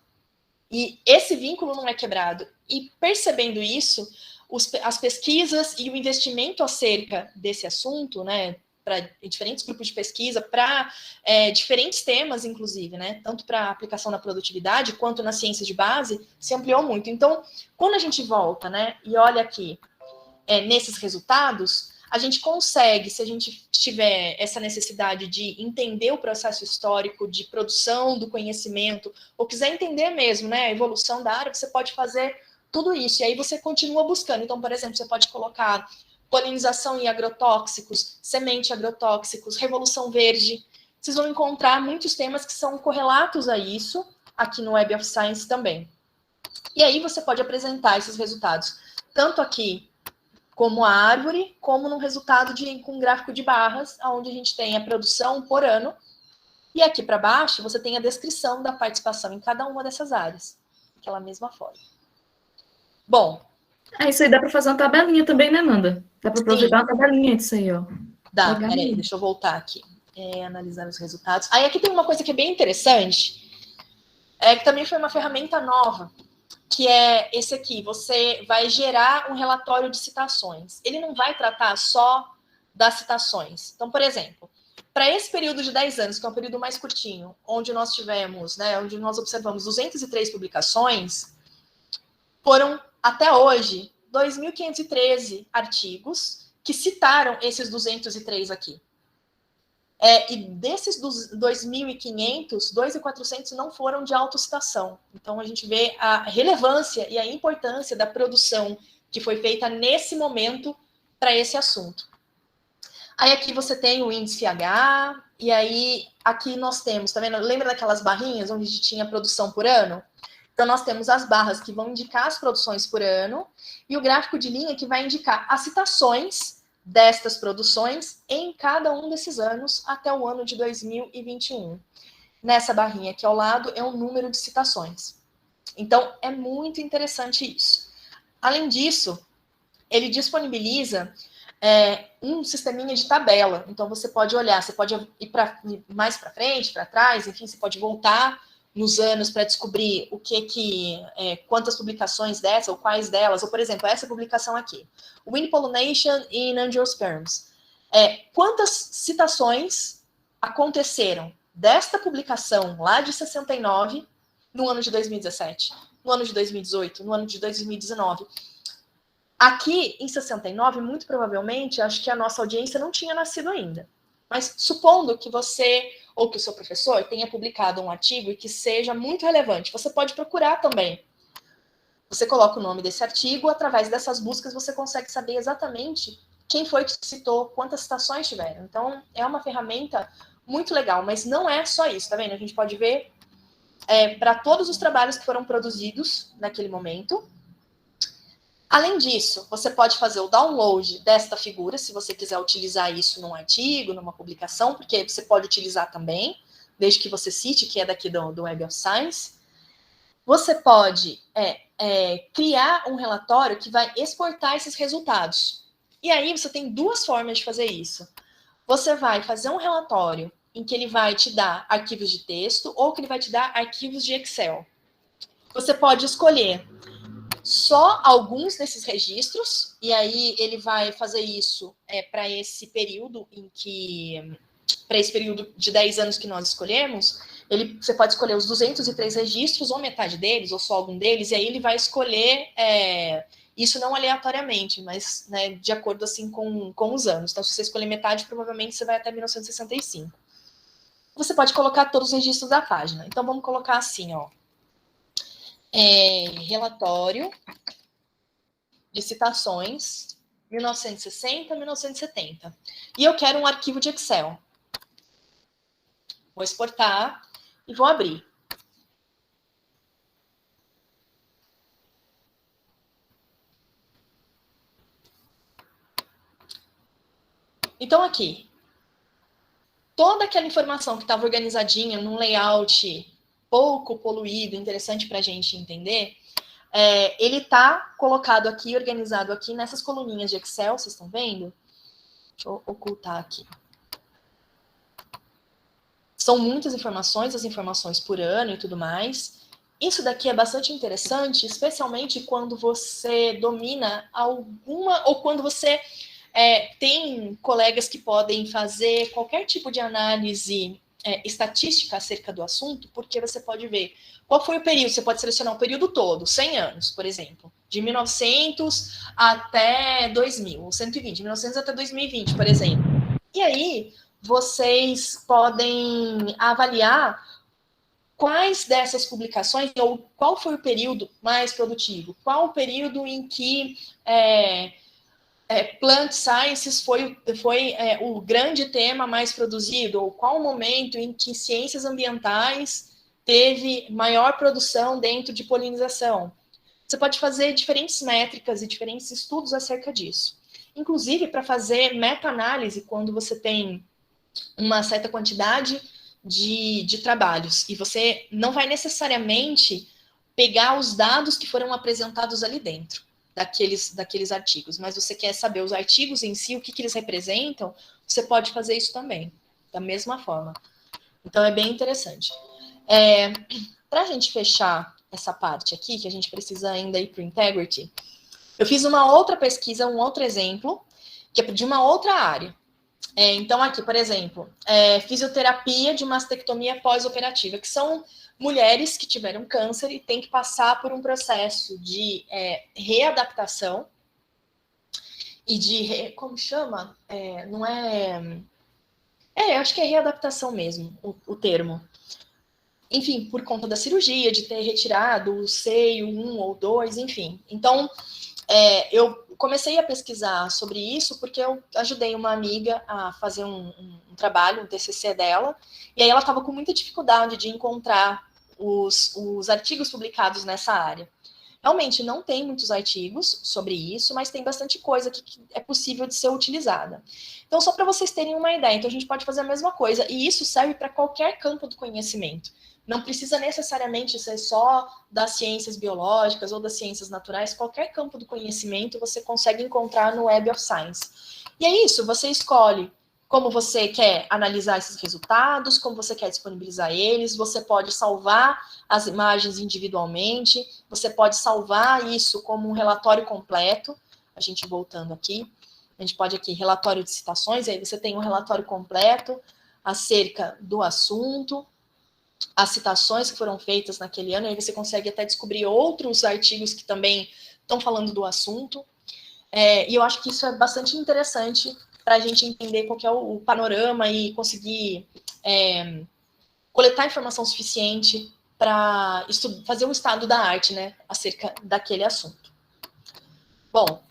E esse vínculo não é quebrado. E percebendo isso, as pesquisas e o investimento acerca desse assunto, né, para diferentes grupos de pesquisa, para diferentes temas, inclusive, né, tanto para aplicação na produtividade quanto na ciência de base, se ampliou muito. Então, quando a gente volta, né, e olha aqui nesses resultados, a gente consegue, se a gente tiver essa necessidade de entender o processo histórico de produção do conhecimento, ou quiser entender mesmo, né, a evolução da área, você pode fazer tudo isso, e aí você continua buscando. Então, por exemplo, você pode colocar polinização e agrotóxicos, semente agrotóxicos, revolução verde. Vocês vão encontrar muitos temas que são correlatos a isso, aqui no Web of Science também. E aí você pode apresentar esses resultados, tanto aqui como a árvore, como no resultado com um gráfico de barras, onde a gente tem a produção por ano, e aqui para baixo você tem a descrição da participação em cada uma dessas áreas, daquela mesma forma. Bom. Isso aí dá para fazer uma tabelinha também, né, Nanda? Dá para aproveitar uma tabelinha disso aí, ó. Dá, peraí, deixa eu voltar aqui. Analisar os resultados. Aí aqui tem uma coisa que é bem interessante, que também foi uma ferramenta nova, que é esse aqui. Você vai gerar um relatório de citações. Ele não vai tratar só das citações. Então, por exemplo, Para esse período de 10 anos, que é um período mais curtinho, onde nós tivemos, né, onde nós observamos 203 publicações, foram, até hoje, 2.513 artigos que citaram esses 203 aqui. E desses 2.500, 2.400 não foram de autocitação. Então, a gente vê a relevância e a importância da produção que foi feita nesse momento para esse assunto. Aí aqui você tem o índice H, e aí aqui nós temos, tá vendo? Lembra daquelas barrinhas onde tinha produção por ano? Então, nós temos as barras que vão indicar as produções por ano, e o gráfico de linha que vai indicar as citações destas produções em cada um desses anos até o ano de 2021. Nessa barrinha aqui ao lado é o número de citações. Então, é muito interessante isso. Além disso, ele disponibiliza um sisteminha de tabela. Então, você pode olhar, você pode ir mais para frente, para trás, enfim, você pode voltar nos anos para descobrir quantas publicações dessas, ou quais delas, ou, por exemplo, essa publicação aqui, Wind Pollination in Angiosperms. Quantas citações aconteceram desta publicação lá de 69 no ano de 2017, no ano de 2018, no ano de 2019. Aqui, em 69, muito provavelmente, acho que a nossa audiência não tinha nascido ainda. Mas supondo que você ou que o seu professor tenha publicado um artigo e que seja muito relevante, você pode procurar também. Você coloca o nome desse artigo, através dessas buscas você consegue saber exatamente quem foi que citou, quantas citações tiveram. Então, é uma ferramenta muito legal, mas não é só isso, tá vendo? A gente pode ver para todos os trabalhos que foram produzidos naquele momento. Além disso, você pode fazer o download desta figura, se você quiser utilizar isso num artigo, numa publicação, porque você pode utilizar também, desde que você cite que é daqui do Web of Science. Você pode criar um relatório que vai exportar esses resultados. E aí você tem duas formas de fazer isso. Você vai fazer um relatório em que ele vai te dar arquivos de texto ou que ele vai te dar arquivos de Excel. Você pode escolher só alguns desses registros, e aí ele vai fazer isso para esse período para esse período de 10 anos que nós escolhemos, você pode escolher os 203 registros, ou metade deles, ou só algum deles, e aí ele vai escolher isso não aleatoriamente, mas de acordo assim com os anos. Então, se você escolher metade, provavelmente você vai até 1965. Você pode colocar todos os registros da página. Então, vamos colocar assim, ó. Relatório de citações 1960 a 1970. E eu quero um arquivo de Excel. Vou exportar e vou abrir. Então, aqui, toda aquela informação que estava organizadinha num layout pouco poluído, interessante para a gente entender, ele está colocado aqui, organizado aqui nessas coluninhas de Excel, vocês estão vendo? Deixa eu ocultar aqui. São muitas informações, as informações por ano e tudo mais. Isso daqui é bastante interessante, especialmente quando você domina alguma, ou quando você tem colegas que podem fazer qualquer tipo de análise estatística acerca do assunto, porque você pode ver qual foi o período, você pode selecionar o período todo, 100 anos, por exemplo, de 1900 até 2000, ou 120, 1900 até 2020, por exemplo. E aí, vocês podem avaliar quais dessas publicações, ou qual foi o período mais produtivo, qual o período em que Plant Sciences foi o grande tema mais produzido, ou qual o momento em que ciências ambientais teve maior produção dentro de polinização. Você pode fazer diferentes métricas e diferentes estudos acerca disso. Inclusive, para fazer meta-análise, quando você tem uma certa quantidade de trabalhos, e você não vai necessariamente pegar os dados que foram apresentados ali dentro daqueles artigos, mas você quer saber os artigos em si, o que eles representam, você pode fazer isso também, da mesma forma. Então, é bem interessante. Para a gente fechar essa parte aqui, que a gente precisa ainda ir para o Integrity, eu fiz uma outra pesquisa, um outro exemplo, que é de uma outra área. Então, aqui, por exemplo, fisioterapia de mastectomia pós-operativa, que são mulheres que tiveram câncer e têm que passar por um processo de readaptação e de... como chama? Não é... acho que é readaptação mesmo, o termo. Enfim, por conta da cirurgia, de ter retirado o seio 1 ou 2, enfim. Então, eu comecei a pesquisar sobre isso porque eu ajudei uma amiga a fazer um trabalho, um TCC dela, e aí ela estava com muita dificuldade de encontrar os artigos publicados nessa área. Realmente não tem muitos artigos sobre isso, mas tem bastante coisa que é possível de ser utilizada. Então, só para vocês terem uma ideia, então a gente pode fazer a mesma coisa, e isso serve para qualquer campo do conhecimento. Não precisa necessariamente ser só das ciências biológicas ou das ciências naturais, qualquer campo do conhecimento você consegue encontrar no Web of Science. E é isso, você escolhe como você quer analisar esses resultados, como você quer disponibilizar eles, você pode salvar as imagens individualmente, você pode salvar isso como um relatório completo, a gente voltando aqui, a gente pode aqui, relatório de citações, aí você tem um relatório completo acerca do assunto, as citações que foram feitas naquele ano, aí você consegue até descobrir outros artigos que também estão falando do assunto, e eu acho que isso é bastante interessante para a gente entender qual que é o panorama e conseguir coletar informação suficiente para fazer um estado da arte, né, acerca daquele assunto. Bom,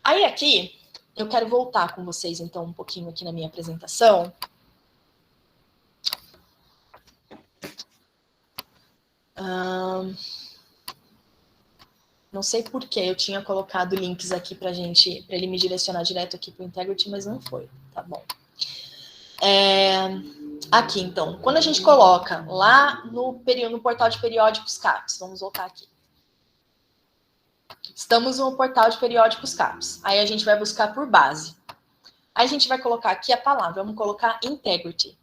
aí aqui, eu quero voltar com vocês, então, um pouquinho aqui na minha apresentação. Não sei por que eu tinha colocado links aqui para ele me direcionar direto aqui para o Integrity, mas não foi, tá bom. Aqui, então, quando a gente coloca lá no portal de periódicos CAPES, vamos voltar aqui. Estamos no portal de periódicos CAPES. Aí a gente vai buscar por base. Aí a gente vai colocar aqui a palavra, vamos colocar Integrity,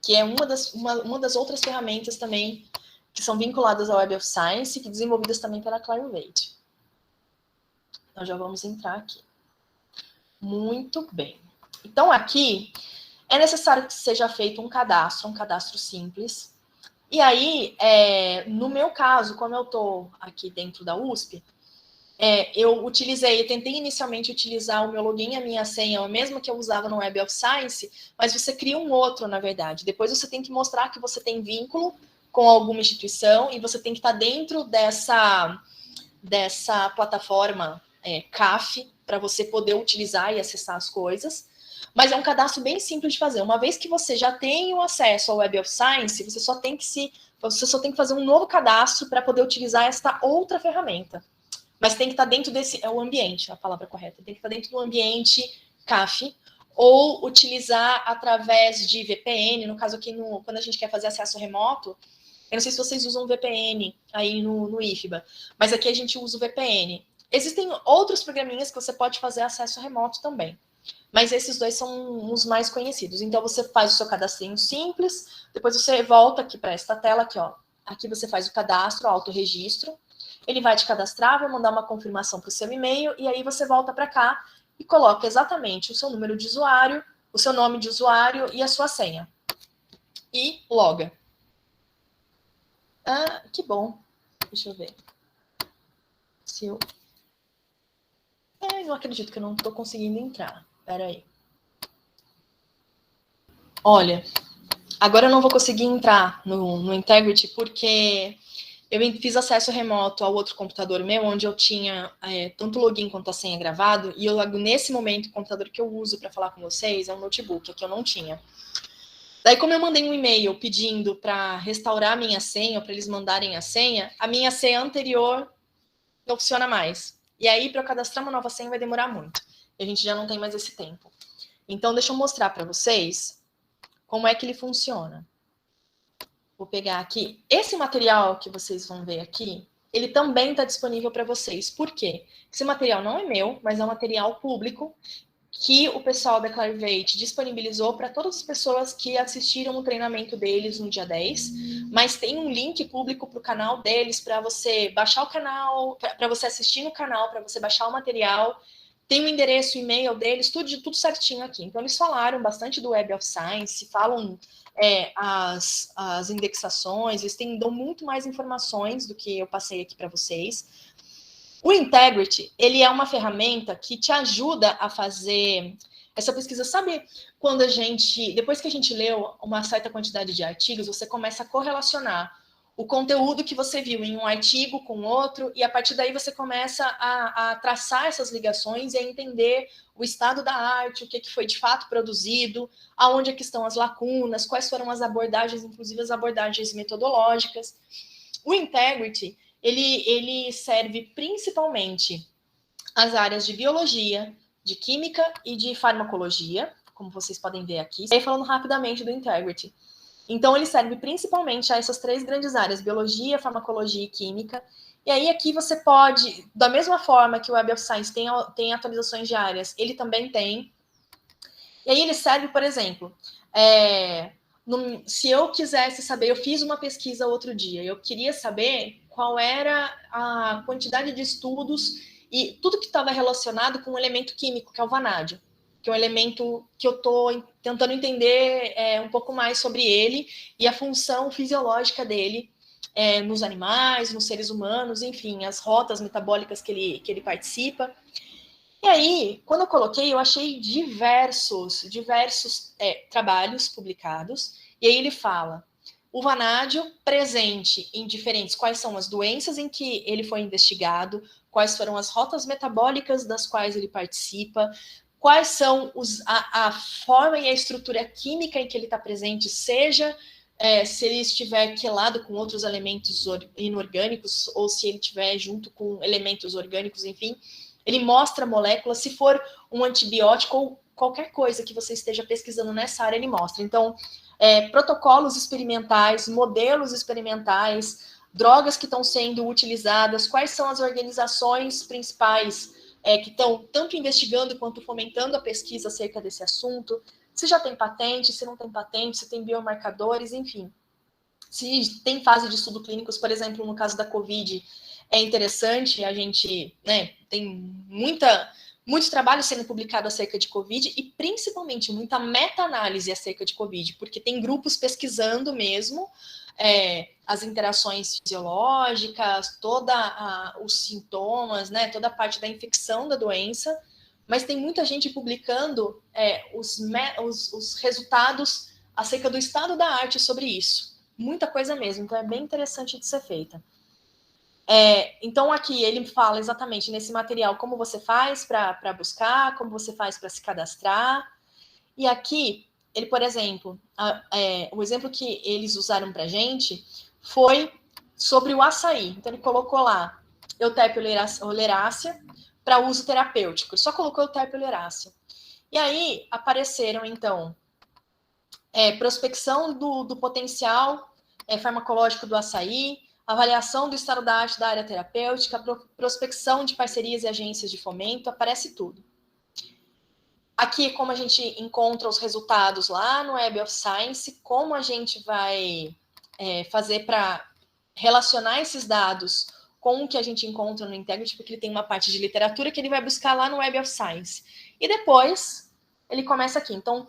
que é uma das outras ferramentas também que são vinculadas ao Web of Science e desenvolvidas também pela Clarivate. Então, já vamos entrar aqui. Muito bem. Então, aqui, é necessário que seja feito um cadastro simples. E aí, no meu caso, como eu estou aqui dentro da USP, eu tentei inicialmente utilizar o meu login e a minha senha, a mesma que eu usava no Web of Science, mas você cria um outro, na verdade. Depois você tem que mostrar que você tem vínculo com alguma instituição e você tem que estar dentro dessa plataforma CAF para você poder utilizar e acessar as coisas. Mas é um cadastro bem simples de fazer. Uma vez que você já tem o acesso ao Web of Science, você só tem que fazer um novo cadastro para poder utilizar esta outra ferramenta. Mas tem que estar dentro o ambiente, a palavra correta. Tem que estar dentro do ambiente CAF, ou utilizar através de VPN, no caso aqui, quando a gente quer fazer acesso remoto, eu não sei se vocês usam VPN aí no IFBA, mas aqui a gente usa o VPN. Existem outros programinhas que você pode fazer acesso remoto também, mas esses dois são os mais conhecidos. Então, você faz o seu cadastrinho simples, depois você volta aqui para esta tela aqui, ó. Aqui você faz o cadastro, o autorregistro. Ele vai te cadastrar, vai mandar uma confirmação para o seu e-mail, e aí você volta para cá e coloca exatamente o seu número de usuário, o seu nome de usuário e a sua senha. E loga. Ah, que bom. Deixa eu ver. Se eu... não acredito que eu não estou conseguindo entrar. Espera aí. Olha, agora eu não vou conseguir entrar no Integrity porque eu fiz acesso remoto ao outro computador meu, onde eu tinha tanto o login quanto a senha gravado, e nesse momento o computador que eu uso para falar com vocês é um notebook, que eu não tinha. Daí, como eu mandei um e-mail pedindo para restaurar a minha senha, para eles mandarem a minha senha anterior não funciona mais. E aí, para eu cadastrar uma nova senha vai demorar muito. E a gente já não tem mais esse tempo. Então, deixa eu mostrar para vocês como é que ele funciona. Vou pegar aqui. Esse material que vocês vão ver aqui, ele também está disponível para vocês. Por quê? Esse material não é meu, mas é um material público que o pessoal da Clarivate disponibilizou para todas as pessoas que assistiram o treinamento deles no dia 10, mas tem um link público para o canal deles, para você baixar o canal, para você assistir no canal, para você baixar o material. Tem o endereço, o e-mail deles, tudo certinho aqui. Então, eles falaram bastante do Web of Science, falam as indexações, eles dão muito mais informações do que eu passei aqui para vocês. O Integrity, ele é uma ferramenta que te ajuda a fazer essa pesquisa. Sabe quando depois que a gente leu uma certa quantidade de artigos, você começa a correlacionar o conteúdo que você viu em um artigo com outro, e a partir daí você começa a traçar essas ligações e a entender o estado da arte, o que foi de fato produzido, aonde é que estão as lacunas, quais foram as abordagens, inclusive as abordagens metodológicas. O Integrity, ele serve principalmente as áreas de biologia, de química e de farmacologia, como vocês podem ver aqui. E aí, falando rapidamente do Integrity. Então, ele serve principalmente a essas 3 grandes áreas, biologia, farmacologia e química. E aí, aqui você pode, da mesma forma que o Web of Science tem atualizações diárias, ele também tem. E aí, ele serve, por exemplo, se eu quisesse saber, eu fiz uma pesquisa outro dia, eu queria saber qual era a quantidade de estudos e tudo que estava relacionado com um elemento químico, que é o vanádio, que é um elemento que eu estou tentando entender um pouco mais sobre ele e a função fisiológica dele nos animais, nos seres humanos, enfim, as rotas metabólicas que ele participa. E aí, quando eu coloquei, eu achei diversos trabalhos publicados, e aí ele fala o vanádio presente em diferentes, quais são as doenças em que ele foi investigado, quais foram as rotas metabólicas das quais ele participa, quais são a forma e a estrutura química em que ele está presente, seja se ele estiver quelado com outros elementos inorgânicos, ou se ele estiver junto com elementos orgânicos, enfim. Ele mostra moléculas, se for um antibiótico ou qualquer coisa que você esteja pesquisando nessa área, ele mostra. Então, protocolos experimentais, modelos experimentais, drogas que estão sendo utilizadas, quais são as organizações principais que estão tanto investigando quanto fomentando a pesquisa acerca desse assunto, se já tem patente, se não tem patente, se tem biomarcadores, enfim. Se tem fase de estudo clínicos, por exemplo, no caso da Covid, é interessante, a gente tem muito trabalho sendo publicado acerca de Covid e principalmente muita meta-análise acerca de Covid, porque tem grupos pesquisando mesmo as interações fisiológicas, os sintomas, toda a parte da infecção da doença, mas tem muita gente publicando os resultados acerca do estado da arte sobre isso. Muita coisa mesmo, então é bem interessante de ser feita. Então, aqui ele fala exatamente nesse material como você faz para buscar, como você faz para se cadastrar. E aqui, ele, por exemplo, o exemplo que eles usaram para a gente foi sobre o açaí. Então, ele colocou lá Euterpe oleracea para uso terapêutico. Ele só colocou Euterpe oleracea. E aí, apareceram, então, prospecção do potencial farmacológico do açaí, avaliação do estado da arte da área terapêutica, prospecção de parcerias e agências de fomento, aparece tudo. Aqui, como a gente encontra os resultados lá no Web of Science, como a gente vai fazer para relacionar esses dados com o que a gente encontra no Integrity, porque ele tem uma parte de literatura que ele vai buscar lá no Web of Science. E depois, ele começa aqui. Então,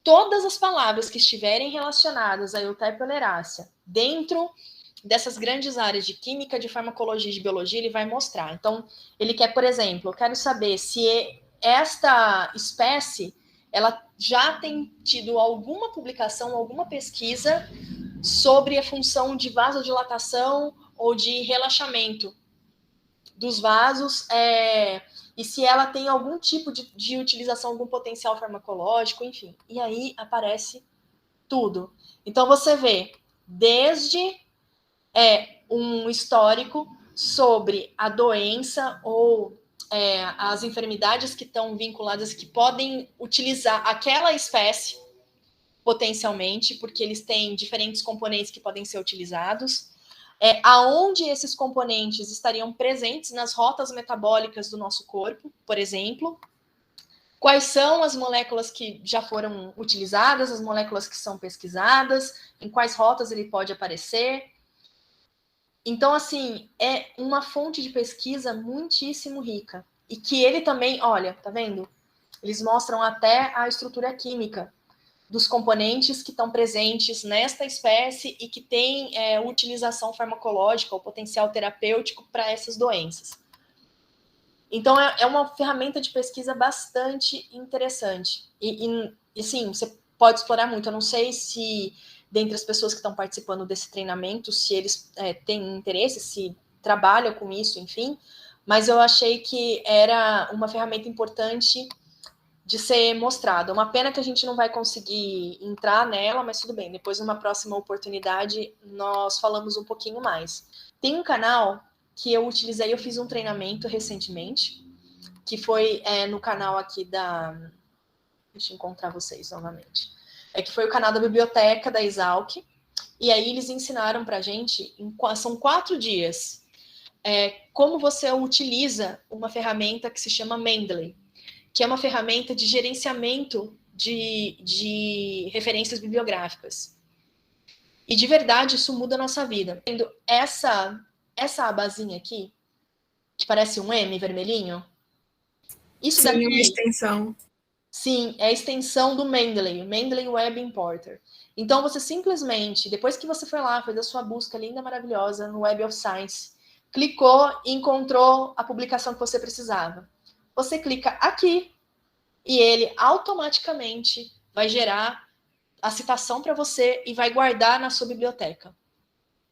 todas as palavras que estiverem relacionadas a Euterpe oleracea dentro dessas grandes áreas de química, de farmacologia e de biologia, ele vai mostrar. Então, ele quer, por exemplo, eu quero saber se esta espécie, ela já tem tido alguma publicação, alguma pesquisa sobre a função de vasodilatação ou de relaxamento dos vasos, e se ela tem algum tipo de utilização, algum potencial farmacológico, enfim. E aí aparece tudo. Então, você vê desde um histórico sobre a doença ou as enfermidades que estão vinculadas, que podem utilizar aquela espécie potencialmente, porque eles têm diferentes componentes que podem ser utilizados, aonde esses componentes estariam presentes nas rotas metabólicas do nosso corpo, por exemplo, quais são as moléculas que já foram utilizadas, as moléculas que são pesquisadas, em quais rotas ele pode aparecer. Então, assim, é uma fonte de pesquisa muitíssimo rica. e que ele também, olha, tá vendo? Eles mostram até a estrutura química dos componentes que estão presentes nesta espécie e que tem utilização farmacológica ou potencial terapêutico para essas doenças. Então, é uma ferramenta de pesquisa bastante interessante. E sim, você pode explorar muito. Eu não sei se, dentre as pessoas que estão participando desse treinamento, se eles têm interesse, se trabalham com isso, enfim, mas eu achei que era uma ferramenta importante de ser mostrada. Uma pena que a gente não vai conseguir entrar nela, mas tudo bem. Depois, numa próxima oportunidade, nós falamos um pouquinho mais. Tem um canal que eu utilizei, eu fiz um treinamento recentemente, que foi no canal aqui da... Deixa eu encontrar vocês novamente. Que foi o canal da biblioteca da Exalc, e aí eles ensinaram pra gente, são 4 dias, como você utiliza uma ferramenta que se chama Mendeley, que é uma ferramenta de gerenciamento de referências bibliográficas. E de verdade, isso muda a nossa vida. Essa abazinha aqui, que parece um M vermelhinho, isso Sim, daqui... uma extensão. Sim, é a extensão do Mendeley, Mendeley Web Importer. Então, você simplesmente, depois que você foi lá, fez a sua busca linda, maravilhosa no Web of Science, clicou e encontrou a publicação que você precisava. Você clica aqui e ele automaticamente vai gerar a citação para você e vai guardar na sua biblioteca.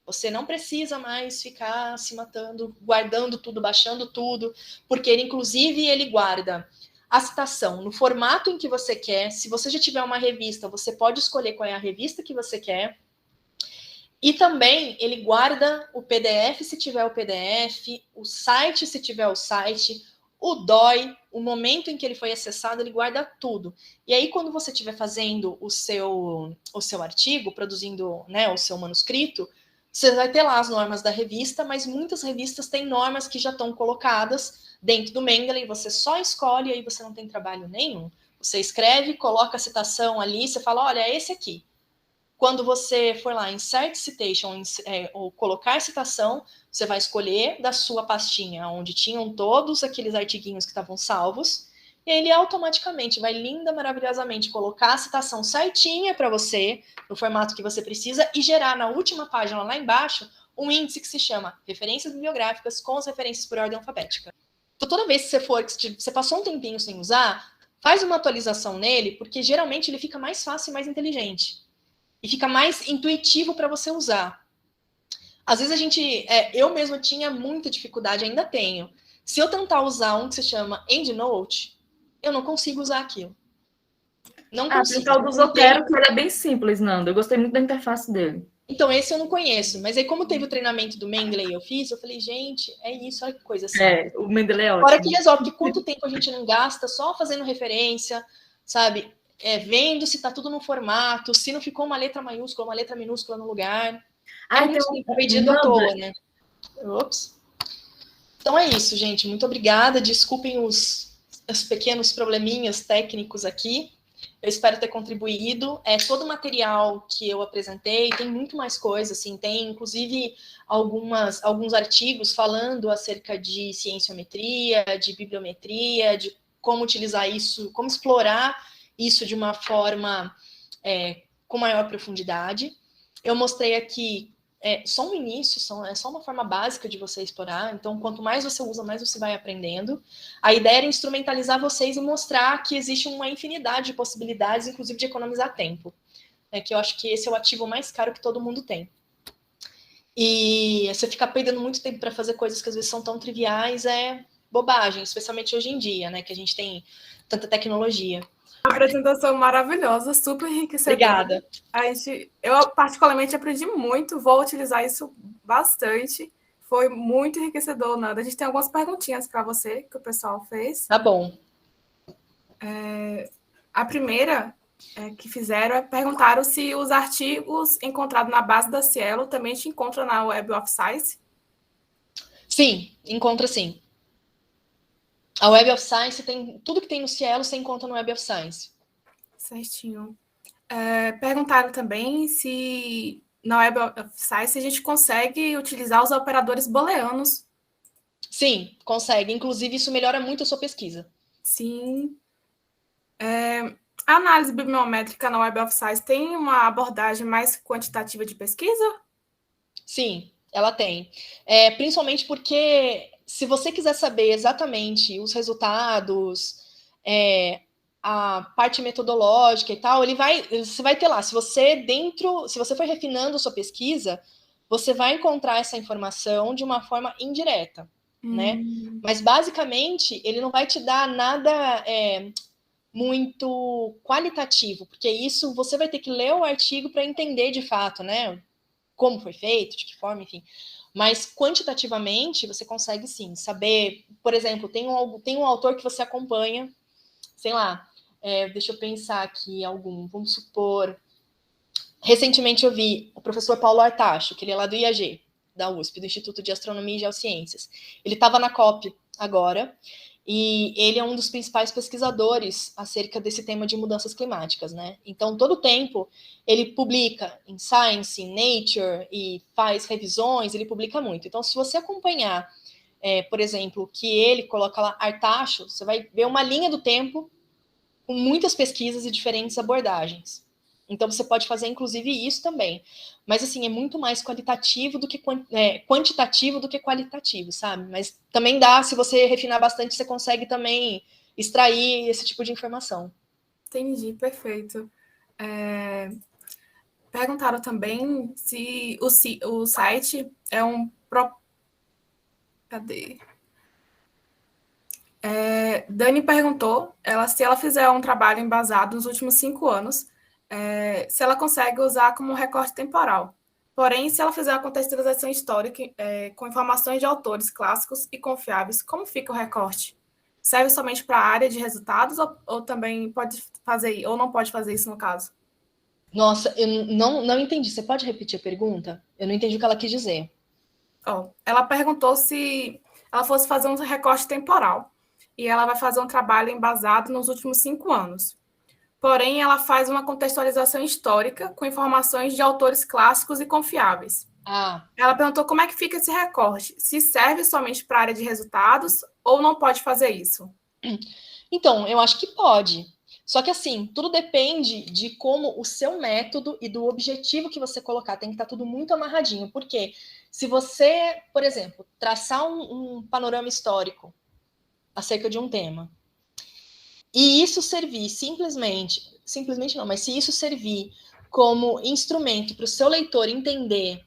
Você não precisa mais ficar se matando, guardando tudo, baixando tudo, porque ele, inclusive, ele guarda a citação no formato em que você quer. Se você já tiver uma revista, você pode escolher qual é a revista que você quer. E também ele guarda o PDF, se tiver o PDF, o site, se tiver o site, o DOI, o momento em que ele foi acessado, ele guarda tudo. E aí, quando você estiver fazendo o seu artigo, produzindo, né, o seu manuscrito, você vai ter lá as normas da revista, mas muitas revistas têm normas que já estão colocadas dentro do Mendeley, você só escolhe, aí você não tem trabalho nenhum. Você escreve, coloca a citação ali, você fala, olha, é esse aqui. Quando você for lá, insert citation, ou colocar citação, você vai escolher da sua pastinha, onde tinham todos aqueles artiguinhos que estavam salvos, e ele automaticamente vai linda, maravilhosamente colocar a citação certinha para você, no formato que você precisa, e gerar na última página, lá embaixo, um índice que se chama Referências Bibliográficas com as referências por ordem alfabética. Então, toda vez que você passou um tempinho sem usar, faz uma atualização nele, porque geralmente ele fica mais fácil e mais inteligente. E fica mais intuitivo para você usar. Às vezes eu mesma tinha muita dificuldade, ainda tenho. Se eu tentar usar um que se chama EndNote, eu não consigo usar aquilo. Não consigo. Tem o do Zotero, que ele é bem simples, Nando. Eu gostei muito da interface dele. Então, esse eu não conheço. Mas aí, como teve o treinamento do Mendeley eu fiz, eu falei, gente, é isso, olha que coisa assim. O Mendeley é ótimo. Fora que resolve, porque quanto tempo a gente não gasta só fazendo referência, sabe? Vendo se tá tudo no formato, se não ficou uma letra maiúscula, uma letra minúscula no lugar. Muito tempo perdido à toa, né? Ops. Então é isso, gente. Muito obrigada. Desculpem os pequenos probleminhas técnicos aqui. Eu espero ter contribuído. Todo o material que eu apresentei, tem muito mais coisa, assim, tem inclusive alguns artigos falando acerca de cienciometria, de bibliometria, de como utilizar isso, como explorar isso de uma forma com maior profundidade. Eu mostrei aqui só um início, é só uma forma básica de você explorar. Então, quanto mais você usa, mais você vai aprendendo. A ideia era instrumentalizar vocês e mostrar que existe uma infinidade de possibilidades, inclusive de economizar tempo. Que eu acho que esse é o ativo mais caro que todo mundo tem. E você ficar perdendo muito tempo para fazer coisas que às vezes são tão triviais é bobagem, especialmente hoje em dia, né? Que a gente tem tanta tecnologia. Uma apresentação maravilhosa, super enriquecedora. Obrigada. Eu particularmente aprendi muito, vou utilizar isso bastante. Foi muito enriquecedor, Nanda. A gente tem algumas perguntinhas para você que o pessoal fez. Tá bom. A primeira que fizeram perguntaram se os artigos encontrados na base da Cielo também te encontram na Web of Science. Sim, encontra sim. A Web of Science tem tudo que tem no Cielo, você encontra no Web of Science. Certinho. Perguntaram também se na Web of Science a gente consegue utilizar os operadores booleanos. Sim, consegue. Inclusive, isso melhora muito a sua pesquisa. Sim. A análise bibliométrica na Web of Science tem uma abordagem mais quantitativa de pesquisa? Sim, ela tem. Principalmente porque se você quiser saber exatamente os resultados, a parte metodológica e tal, você vai ter lá. Se você for refinando a sua pesquisa, você vai encontrar essa informação de uma forma indireta, né? Mas basicamente ele não vai te dar nada muito qualitativo, porque isso você vai ter que ler o artigo para entender de fato, né? Como foi feito, de que forma, enfim. Mas quantitativamente você consegue sim saber, por exemplo, tem um autor que você acompanha, sei lá, deixa eu pensar aqui vamos supor. Recentemente eu vi o professor Paulo Artacho, que ele é lá do IAG, da USP, do Instituto de Astronomia e Geociências. Ele estava na COP agora, e ele é um dos principais pesquisadores acerca desse tema de mudanças climáticas, né? Então, todo tempo, ele publica em Science, em Nature, e faz revisões, ele publica muito. Então, se você acompanhar, por exemplo, que ele coloca lá Artacho, você vai ver uma linha do tempo com muitas pesquisas e diferentes abordagens. Então, você pode fazer, inclusive, isso também. Mas, assim, é muito mais quantitativo do que quantitativo do que qualitativo, sabe? Mas também dá, se você refinar bastante, você consegue também extrair esse tipo de informação. Entendi, perfeito. Perguntaram também se o site é um... Cadê? Dani perguntou se ela fizer um trabalho embasado nos últimos 5 anos, se ela consegue usar como recorte temporal. Porém, se ela fizer uma contextualização histórica com informações de autores clássicos e confiáveis, como fica o recorte? Serve somente para a área de resultados ou também pode fazer, ou não pode fazer isso no caso? Nossa, eu não entendi. Você pode repetir a pergunta? Eu não entendi o que ela quis dizer. Ela perguntou se ela fosse fazer um recorte temporal e ela vai fazer um trabalho embasado nos últimos 5 anos. Porém, ela faz uma contextualização histórica com informações de autores clássicos e confiáveis. Ela perguntou como é que fica esse recorte, se serve somente para a área de resultados ou não pode fazer isso. Então, eu acho que pode. Só que, assim, tudo depende de como o seu método e do objetivo que você colocar. Tem que estar tudo muito amarradinho. Porque se você, por exemplo, traçar um panorama histórico acerca de um tema, e isso servir simplesmente não, mas se isso servir como instrumento para o seu leitor entender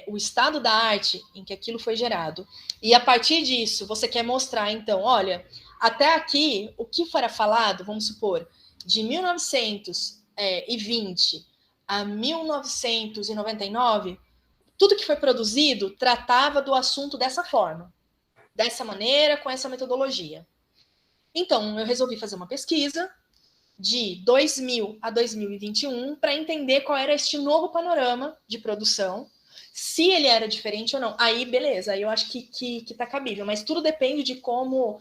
o estado da arte em que aquilo foi gerado, e a partir disso você quer mostrar, então, olha, até aqui, o que fora falado, vamos supor, de 1920 a 1999, tudo que foi produzido tratava do assunto dessa forma, dessa maneira, com essa metodologia. Então, eu resolvi fazer uma pesquisa de 2000 a 2021 para entender qual era este novo panorama de produção, se ele era diferente ou não. Aí, beleza, aí eu acho que tá cabível, mas tudo depende de como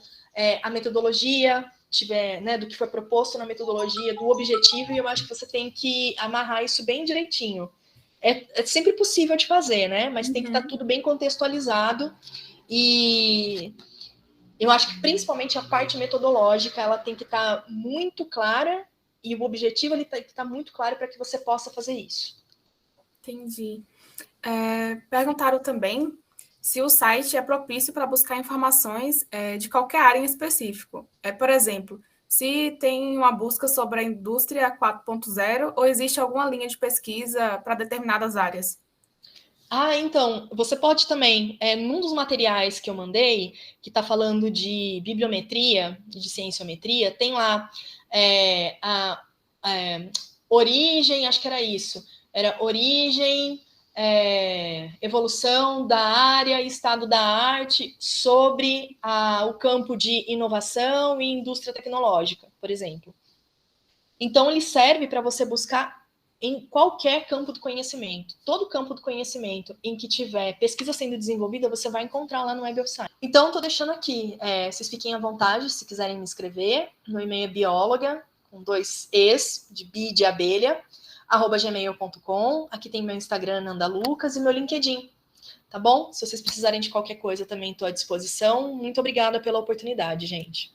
a metodologia tiver, né, do que foi proposto na metodologia, do objetivo, e eu acho que você tem que amarrar isso bem direitinho. É sempre possível de fazer, né? Mas tem que estar tudo bem contextualizado e eu acho que principalmente a parte metodológica ela tem que estar muito clara e o objetivo ele tem que estar muito claro para que você possa fazer isso. Entendi. Perguntaram também se o site é propício para buscar informações de qualquer área em específico. Por exemplo, se tem uma busca sobre a indústria 4.0 ou existe alguma linha de pesquisa para determinadas áreas. Então, você pode também, num dos materiais que eu mandei, que está falando de bibliometria, de cienciometria, tem lá a origem, acho que era isso, era origem, evolução da área, estado da arte sobre o campo de inovação e indústria tecnológica, por exemplo. Então, ele serve para você buscar em qualquer campo do conhecimento. Todo campo do conhecimento em que tiver pesquisa sendo desenvolvida, você vai encontrar lá no Web of Science. Então, estou deixando aqui. Vocês fiquem à vontade, se quiserem me escrever. Meu e-mail é bióloga, com 2 Es, de bi de abelha, @gmail.com. Aqui tem meu Instagram, Nanda Lucas, e meu LinkedIn, Tá bom? Se vocês precisarem de qualquer coisa, também estou à disposição. Muito obrigada pela oportunidade, gente.